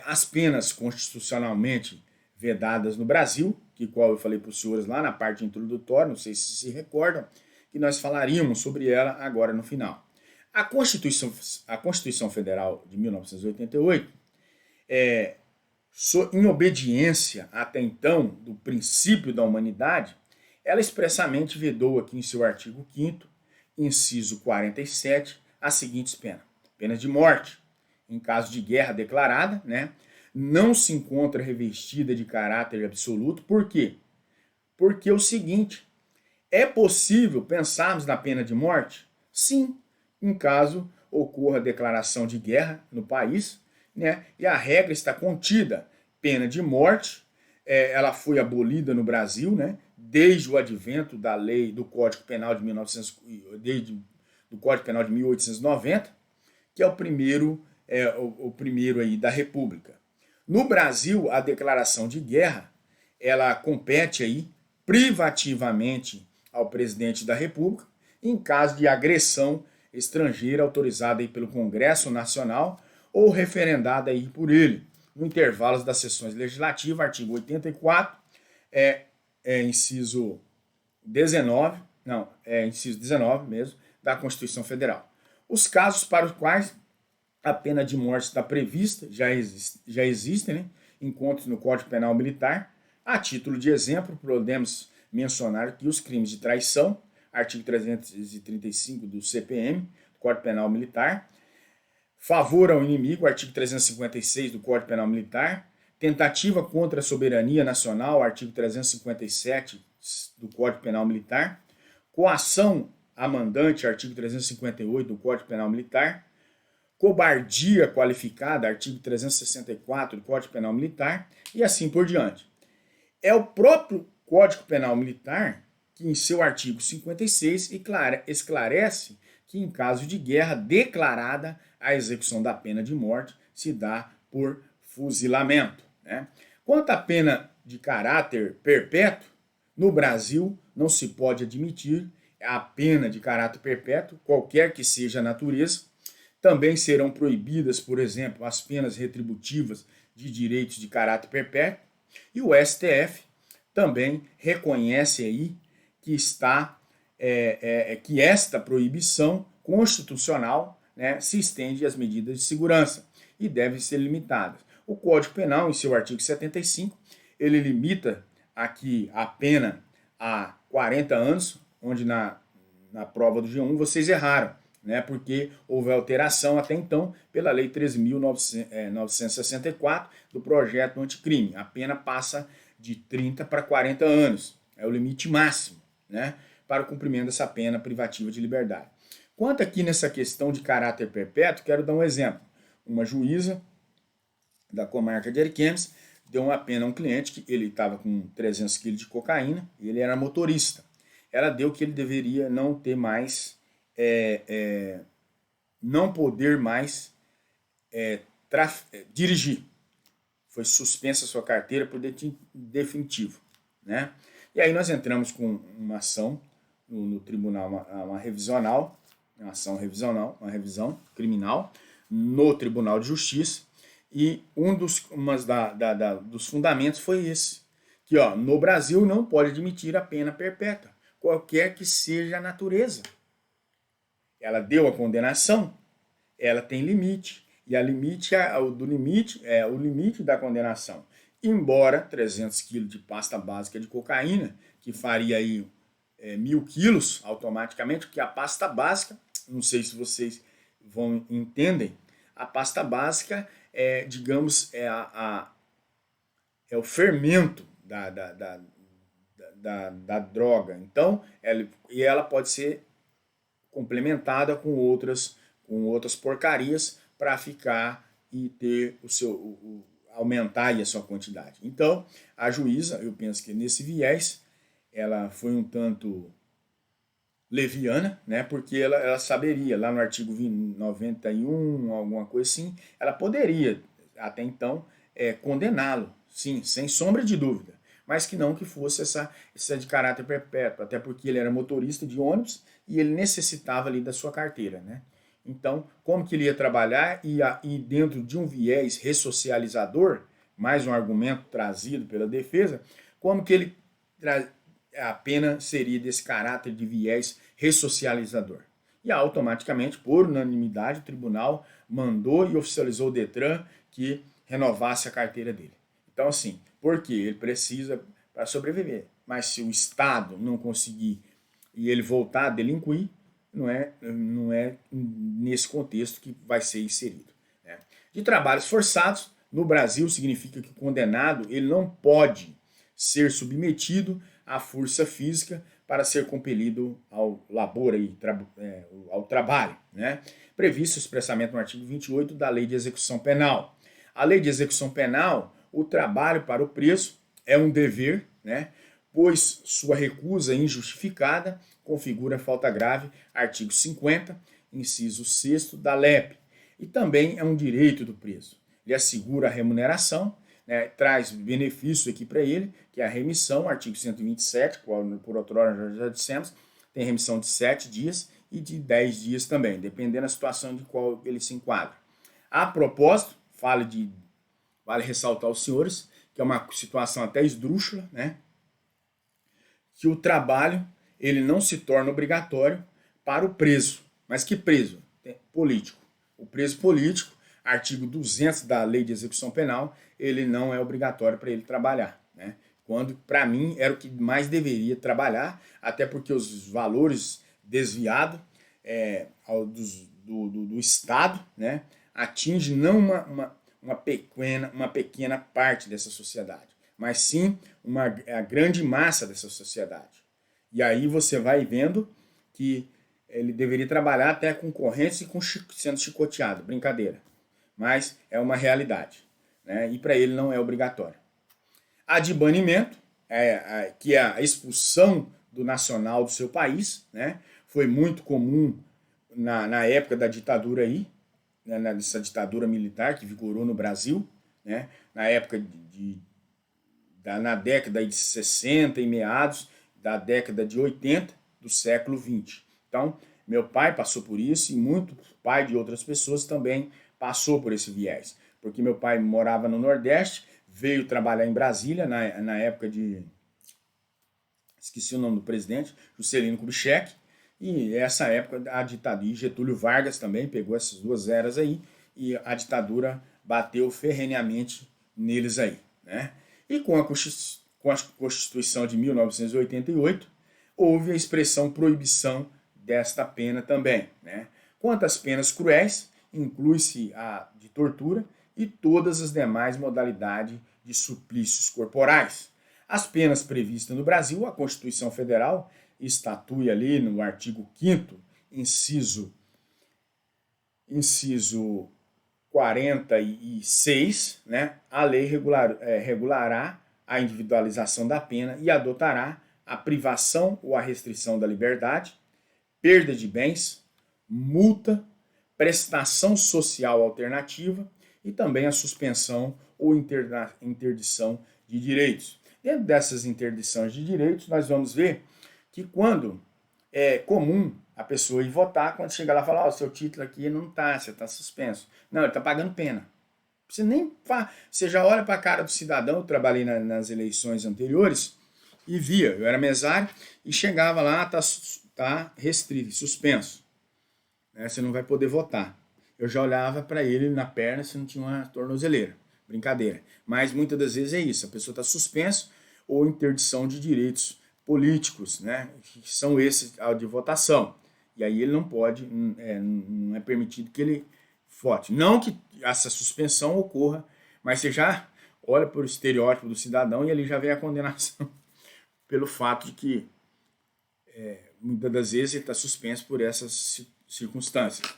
Speaker 1: As penas constitucionalmente vedadas no Brasil, que qual eu falei para os senhores lá na parte introdutória, não sei se recordam, que nós falaríamos sobre ela agora no final. A Constituição Federal de 1988, em obediência até então do princípio da humanidade, ela expressamente vedou aqui em seu artigo 5º, inciso 47, as seguintes penas. Penas de morte, em caso de guerra declarada, né, não se encontra revestida de caráter absoluto. Por quê? Porque é o seguinte, é possível pensarmos na pena de morte? Sim, em caso ocorra declaração de guerra no país, né, e a regra está contida. Pena de morte, ela foi abolida no Brasil, né, desde o advento da lei do Código Penal de 1890, que é o primeiro aí da República. No Brasil, a declaração de guerra, ela compete aí privativamente ao presidente da República, em caso de agressão estrangeira autorizada aí pelo Congresso Nacional ou referendada aí por ele, no intervalo das sessões legislativas, artigo 84, inciso 19, inciso 19 mesmo, da Constituição Federal. Os casos para os quais a pena de morte está prevista, já existem, né? Encontros no Código Penal Militar. A título de exemplo, podemos mencionar que os crimes de traição, artigo 335 do CPM, do Código Penal Militar, favor ao inimigo, artigo 356 do Código Penal Militar, tentativa contra a soberania nacional, artigo 357 do Código Penal Militar, coação a mandante, artigo 358 do Código Penal Militar, cobardia qualificada, artigo 364 do Código Penal Militar, e assim por diante. É o próprio Código Penal Militar que, em seu artigo 56, esclarece que, em caso de guerra declarada, a execução da pena de morte se dá por fuzilamento, né? Quanto à pena de caráter perpétuo, no Brasil não se pode admitir a pena de caráter perpétuo, qualquer que seja a natureza. Também serão proibidas, por exemplo, as penas retributivas de direitos de caráter perpétuo. E o STF também reconhece aí que que esta proibição constitucional, né, se estende às medidas de segurança e devem ser limitadas. O Código Penal, em seu artigo 75, ele limita aqui a pena a 40 anos, onde na prova do G1 vocês erraram. né, porque houve alteração até então pela Lei 13.964 do projeto anticrime. A pena passa de 30 para 40 anos, é o limite máximo, né, para o cumprimento dessa pena privativa de liberdade. Quanto aqui nessa questão de caráter perpétuo, quero dar um exemplo. Uma juíza da comarca de Ariquemes deu uma pena a um cliente que ele estava com 300 quilos de cocaína e ele era motorista. Ela deu que ele deveria não ter mais, não poder mais dirigir. Foi suspensa a sua carteira por definitivo, né? E aí nós entramos com uma ação no tribunal, uma revisional, uma ação revisional, uma revisão criminal no Tribunal de Justiça, e dos fundamentos foi esse, que no Brasil não pode admitir a pena perpétua, qualquer que seja a natureza. Ela deu a condenação, ela tem limite, e o limite é o limite da condenação. Embora 300 quilos de pasta básica de cocaína, que faria aí 1.000 quilos automaticamente, porque a pasta básica, não sei se vocês entendem, a pasta básica digamos, é o fermento da droga. Então, ela pode ser complementada com outras porcarias para ficar e ter aumentar aí a sua quantidade. Então, a juíza, eu penso que nesse viés, ela foi um tanto leviana, né? Porque ela saberia, lá no artigo 91, alguma coisa assim, ela poderia, até então, condená-lo, sim, sem sombra de dúvida, mas que não que fosse essa de caráter perpétuo, até porque ele era motorista de ônibus e ele necessitava ali da sua carteira, né? Então, como que ele ia trabalhar e dentro de um viés ressocializador, mais um argumento trazido pela defesa, como que a pena seria desse caráter de viés ressocializador. E automaticamente, por unanimidade, o tribunal mandou e oficializou o Detran que renovasse a carteira dele. Então, assim, porque ele precisa para sobreviver. Mas se o Estado não conseguir e ele voltar a delinquir, não é nesse contexto que vai ser inserido, né? De trabalhos forçados, no Brasil significa que o condenado ele não pode ser submetido à força física para ser compelido ao labor, ao trabalho, né? Previsto expressamente no artigo 28 da Lei de Execução Penal. A Lei de Execução Penal, o trabalho para o preso é um dever, né? Pois sua recusa injustificada configura falta grave, artigo 50, inciso 6º da LEP. E também é um direito do preso. Ele assegura a remuneração, né, traz benefício aqui para ele, que é a remissão, artigo 127, por outrora já dissemos, tem remissão de 7 dias e de 10 dias também, dependendo da situação de qual ele se enquadra. A propósito, vale ressaltar aos senhores, que é uma situação até esdrúxula, né, que o trabalho ele não se torna obrigatório para o preso. Mas que preso? Político. O preso político, artigo 200 da Lei de Execução Penal, ele não é obrigatório para ele trabalhar, né? Quando, para mim, era o que mais deveria trabalhar, até porque os valores desviados do Estado, né, atinge não uma pequena parte dessa sociedade, mas sim a grande massa dessa sociedade. E aí você vai vendo que ele deveria trabalhar até com correntes e sendo chicoteado, brincadeira. Mas é uma realidade, né? E para ele não é obrigatório. A de banimento, que é a expulsão do nacional do seu país, né? Foi muito comum na época da ditadura aí, né? Nessa ditadura militar que vigorou no Brasil, né? Na época na década de 60 e meados da década de 80 do século 20. Então, meu pai passou por isso e muito pai de outras pessoas também passou por esse viés. Porque meu pai morava no Nordeste, veio trabalhar em Brasília na época esqueci o nome do presidente, Juscelino Kubitschek, e essa época a ditadura, e Getúlio Vargas também pegou essas duas eras aí, e a ditadura bateu ferrenhamente neles aí, né? E com a Constituição de 1988, houve a expressão proibição desta pena também, né? Quanto às penas cruéis, inclui-se a de tortura e todas as demais modalidades de suplícios corporais. As penas previstas no Brasil, a Constituição Federal estatui ali no artigo 5º, inciso 46, né? A lei regulará a individualização da pena e adotará a privação ou a restrição da liberdade, perda de bens, multa, prestação social alternativa e também a suspensão ou interdição de direitos. Dentro dessas interdições de direitos, nós vamos ver que quando é comum a pessoa ir votar, quando chega lá e fala, o seu título aqui não está, você está suspenso. Não, ele está pagando pena. Você já olha para a cara do cidadão. Eu trabalhei nas eleições anteriores e via, eu era mesário, e chegava lá, tá restrito, suspenso. Né, você não vai poder votar. Eu já olhava para ele na perna se não tinha uma tornozeleira. Brincadeira. Mas muitas das vezes é isso, a pessoa está suspenso ou interdição de direitos políticos, né, que são esses de votação. E aí ele não pode, não é permitido que ele vote. Não que essa suspensão ocorra, mas você já olha para o estereótipo do cidadão e ali já vem a condenação pelo fato de que muitas das vezes ele está suspenso por essas circunstâncias.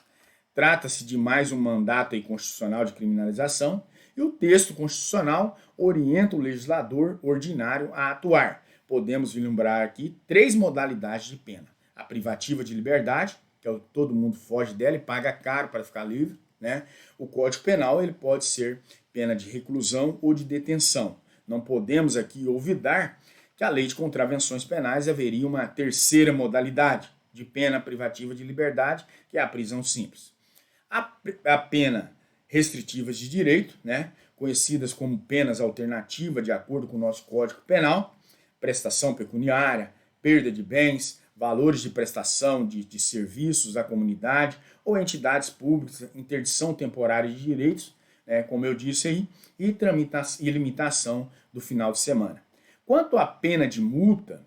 Speaker 1: Trata-se de mais um mandato constitucional de criminalização e o texto constitucional orienta o legislador ordinário a atuar. Podemos vislumbrar aqui 3 modalidades de pena. A privativa de liberdade, que todo mundo foge dela e paga caro para ficar livre, né? O Código Penal ele pode ser pena de reclusão ou de detenção. Não podemos aqui olvidar que a lei de contravenções penais haveria uma terceira modalidade de pena privativa de liberdade, que é a prisão simples. A pena restritivas de direito, né, conhecidas como penas alternativas de acordo com o nosso Código Penal, prestação pecuniária, perda de bens, valores de prestação de serviços à comunidade ou entidades públicas, interdição temporária de direitos, né, como eu disse aí, e limitação do final de semana. Quanto à pena de multa,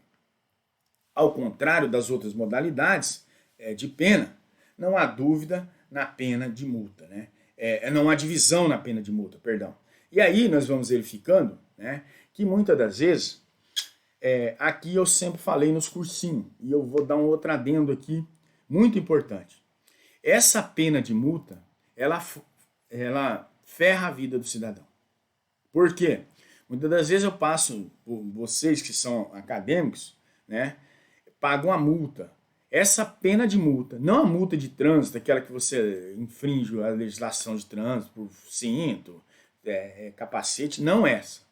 Speaker 1: ao contrário das outras modalidades de pena, não há dúvida na pena de multa, né? Não há divisão na pena de multa, perdão. E aí nós vamos verificando, né, que muitas das vezes, aqui eu sempre falei nos cursinhos, e eu vou dar um outro adendo aqui, muito importante. Essa pena de multa, ela ferra a vida do cidadão. Por quê? Muitas das vezes eu passo, por vocês que são acadêmicos, né, pagam a multa. Essa pena de multa, não a multa de trânsito, aquela que você infringe a legislação de trânsito por cinto, capacete, não essa.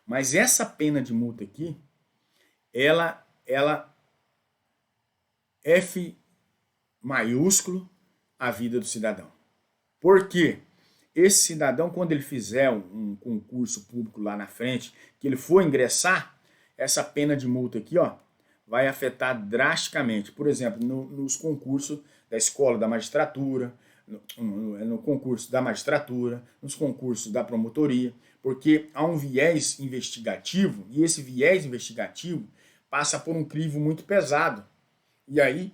Speaker 1: Mas essa pena de multa aqui, ela F maiúsculo a vida do cidadão. Por quê? Esse cidadão, quando ele fizer um concurso público lá na frente, que ele for ingressar, essa pena de multa aqui, ó, vai afetar drasticamente. Por exemplo, nos concursos da escola da magistratura, no concurso da magistratura, nos concursos da promotoria, porque há um viés investigativo, e esse viés investigativo passa por um crivo muito pesado. E aí,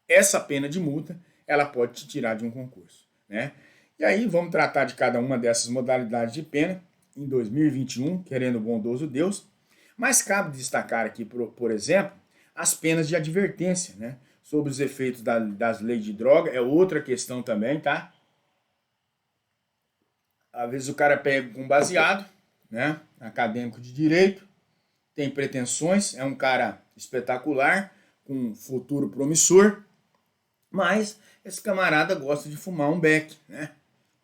Speaker 1: essa pena de multa, ela pode te tirar de um concurso, né? E aí, vamos tratar de cada uma dessas modalidades de pena em 2021, querendo o bondoso Deus. Mas cabe destacar aqui, por exemplo, as penas de advertência, né, sobre os efeitos das leis de droga. É outra questão também, tá? Às vezes o cara pega com baseado, né, acadêmico de direito, tem pretensões, é um cara espetacular, com um futuro promissor, mas esse camarada gosta de fumar um beck, né,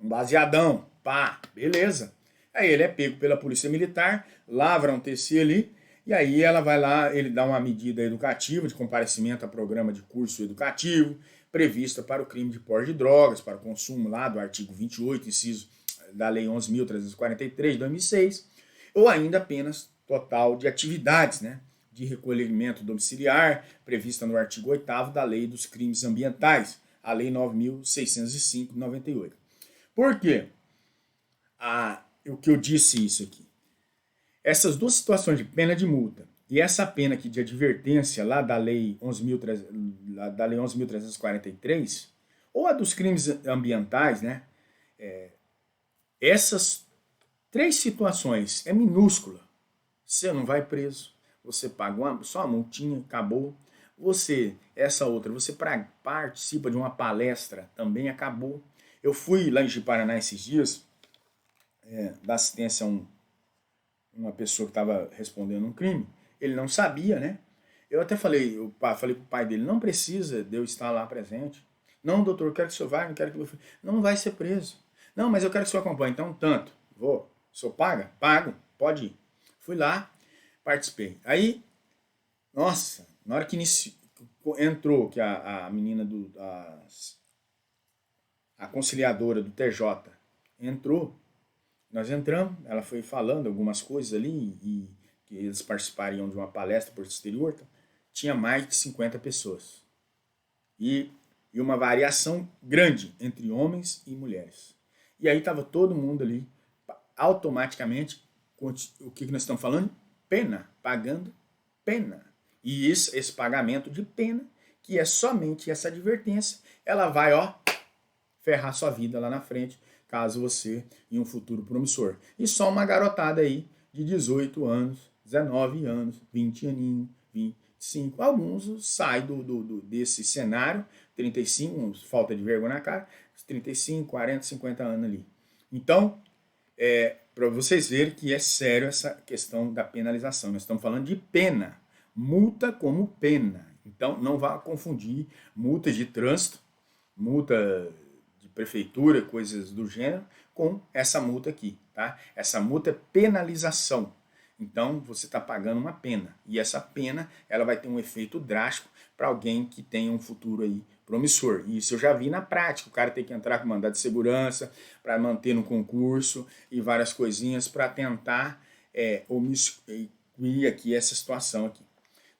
Speaker 1: um baseadão, pá, beleza. Aí ele é pego pela polícia militar, lavra um TC ali, e aí ela vai lá, ele dá uma medida educativa de comparecimento a programa de curso educativo, prevista para o crime de porte de drogas, para o consumo lá do artigo 28, inciso da Lei 11.343, de 2006, ou ainda apenas total de atividades, né, de recolhimento domiciliar, prevista no artigo 8º da Lei dos Crimes Ambientais, a Lei 9.605, de 98. Por quê? O que eu disse isso aqui. Essas duas situações de pena de multa e essa pena aqui de advertência lá da Lei 11.343, ou a dos crimes ambientais, né? Essas 3 situações é minúscula. Você não vai preso, você paga só uma multinha, acabou. Essa outra, você participa de uma palestra, também acabou. Eu fui lá em Ji-Paraná esses dias, dar assistência a uma pessoa que estava respondendo um crime. Ele não sabia, né? Eu até falei pro pai dele, não precisa de eu estar lá presente. Não, doutor, eu quero que o senhor vá, não quero que meu filho... Não vai ser preso. Não, mas eu quero que o senhor acompanhe. Então, tanto. Vou. O senhor paga? Pago. Pode ir. Fui lá, participei. Aí, nossa, na hora que entrou, que a menina a conciliadora do TJ entrou, nós entramos, ela foi falando algumas coisas ali, e que eles participariam de uma palestra por exterior, tinha mais de 50 pessoas. E uma variação grande entre homens e mulheres. E aí estava todo mundo ali, automaticamente, o que nós estamos falando? Pena, pagando pena. E esse pagamento de pena, que é somente essa advertência, ela vai, ferrar sua vida lá na frente, caso você em um futuro promissor. E só uma garotada aí de 18 anos, 19 anos, 20 aninhos, 25. Alguns saem desse cenário, 35, falta de vergonha na cara, 35, 40, 50 anos ali. Então, para vocês verem que é sério essa questão da penalização. Nós estamos falando de pena, multa como pena. Então, não vá confundir multas de trânsito, multa de prefeitura, coisas do gênero, com essa multa aqui, tá? Essa multa é penalização. Então, você está pagando uma pena. E essa pena, ela vai ter um efeito drástico para alguém que tenha um futuro aí promissor. E isso eu já vi na prática. O cara tem que entrar com mandado de segurança para manter no concurso e várias coisinhas para tentar omitir aqui essa situação aqui.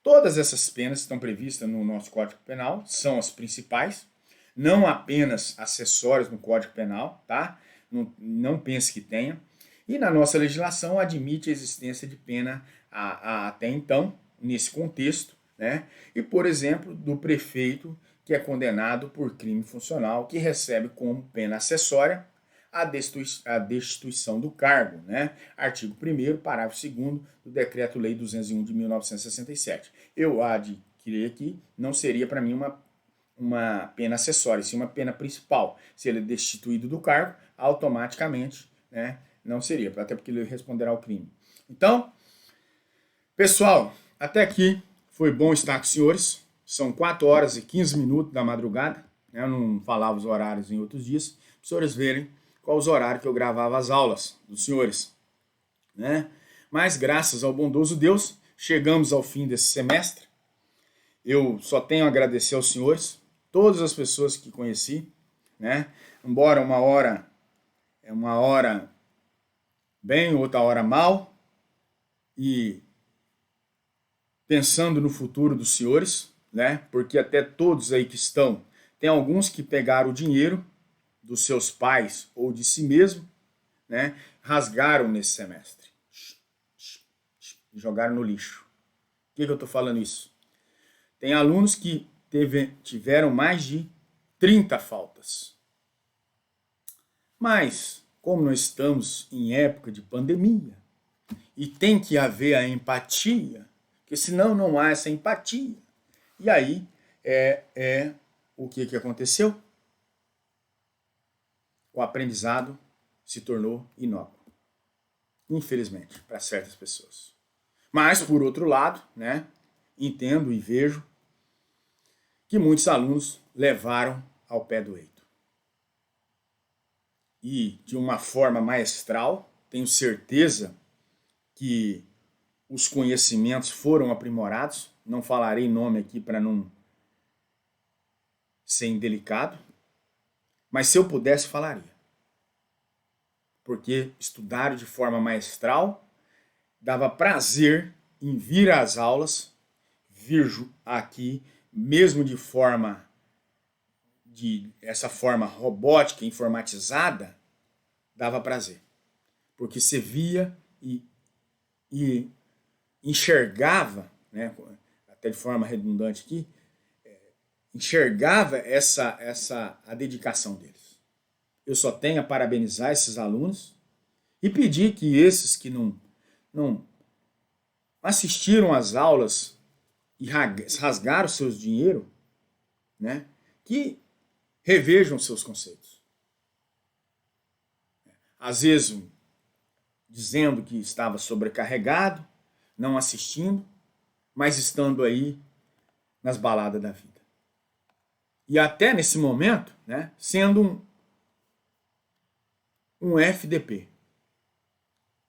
Speaker 1: Todas essas penas estão previstas no nosso Código Penal, são as principais, não apenas acessórias no Código Penal, tá? Não pense que tenha. E na nossa legislação admite a existência de pena até então, nesse contexto, né? E, por exemplo, do prefeito que é condenado por crime funcional, que recebe como pena acessória a destituição do cargo, né? Artigo 1º, parágrafo 2º do Decreto-Lei 201 de 1967. Eu adquiri aqui, não seria para mim uma pena acessória, sim uma pena principal. Se ele é destituído do cargo, automaticamente, né, não seria, até porque ele responderá ao crime. Então, pessoal, até aqui foi bom estar com os senhores. São 4 horas e 15 minutos da madrugada. Né? Eu não falava os horários em outros dias, para os senhores verem qual os horários que eu gravava as aulas dos senhores. Né? Mas, graças ao bondoso Deus, chegamos ao fim desse semestre. Eu só tenho a agradecer aos senhores, todas as pessoas que conheci, né? Embora uma hora é uma hora bem, outra hora mal, e pensando no futuro dos senhores, né? Porque até todos aí que estão, tem alguns que pegaram o dinheiro dos seus pais ou de si mesmo, né? Rasgaram nesse semestre, jogaram no lixo. Por que eu estou falando isso? Tem alunos que tiveram mais de 30 faltas. Mas, como nós estamos em época de pandemia, e tem que haver a empatia, porque senão não há essa empatia. E aí, o que aconteceu? O aprendizado se tornou inócuo. Infelizmente, para certas pessoas. Mas, por outro lado, né, entendo e vejo que muitos alunos levaram ao pé do eito. E de uma forma maestral, tenho certeza que os conhecimentos foram aprimorados. Não falarei nome aqui para não ser indelicado, mas se eu pudesse, falaria. Porque estudaram de forma maestral, dava prazer em vir às aulas, vir aqui, mesmo de essa forma robótica, informatizada, dava prazer. Porque você via e enxergava, né, até de forma redundante aqui,
Speaker 2: enxergava a dedicação deles. Eu só tenho a parabenizar esses alunos e pedir que esses que não assistiram às aulas e rasgaram seus dinheiro, né, que revejam seus conceitos. Às vezes dizendo que estava sobrecarregado, não assistindo, mas estando aí nas baladas da vida. E até nesse momento, né, sendo um FDP,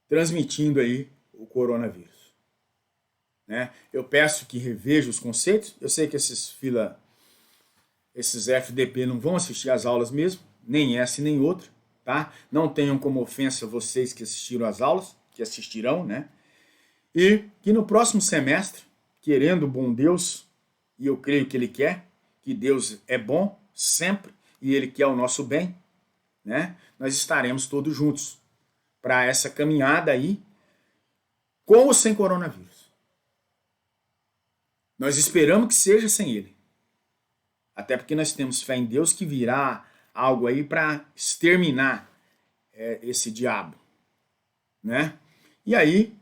Speaker 2: transmitindo aí o coronavírus. Né? Eu peço que reveja os conceitos. Eu sei que esses FDP não vão assistir às aulas mesmo, nem essa e nem outra. Tá? Não tenham como ofensa vocês que assistiram às aulas, que assistirão, né? E que no próximo semestre, querendo o bom Deus, e eu creio que Ele quer, que Deus é bom sempre, e Ele quer o nosso bem, né? Nós estaremos todos juntos para essa caminhada aí, com ou sem coronavírus. Nós esperamos que seja sem ele. Até porque nós temos fé em Deus que virá algo aí para exterminar esse diabo, né? E aí,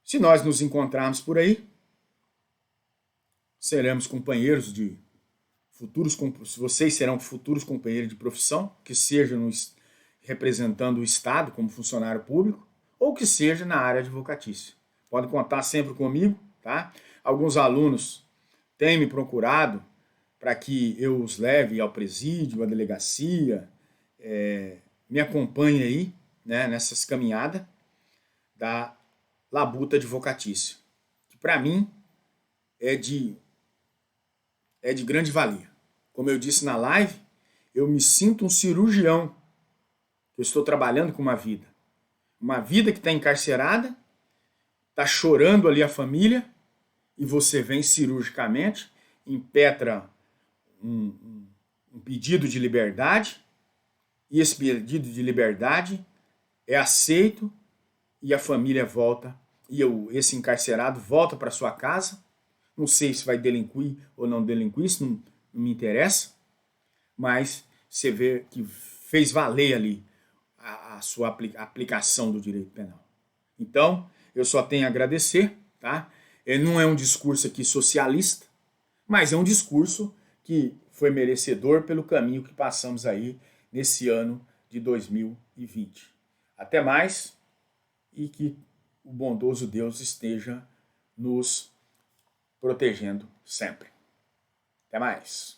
Speaker 2: se nós nos encontrarmos por aí, seremos companheiros de futuros, vocês serão futuros companheiros de profissão, que sejam representando o Estado como funcionário público, ou que seja na área advocatícia. Podem contar sempre comigo, tá? Alguns alunos têm me procurado para que eu os leve ao presídio, à delegacia, me acompanhe aí, né, nessas caminhadas da labuta advocatícia, que para mim é de grande valia. Como eu disse na live, eu me sinto um cirurgião. Eu estou trabalhando com uma vida que está encarcerada, está chorando ali a família, e você vem cirurgicamente, impetra um pedido de liberdade, e esse pedido de liberdade é aceito, e a família volta, e esse encarcerado volta para sua casa. Não sei se vai delinquir ou não delinquir, isso não me interessa, mas você vê que fez valer ali a sua aplicação do direito penal. Então, eu só tenho a agradecer, tá? Não é um discurso aqui socialista, mas é um discurso que foi merecedor pelo caminho que passamos aí nesse ano de 2020. Até mais, e que o bondoso Deus esteja nos protegendo sempre. Até mais.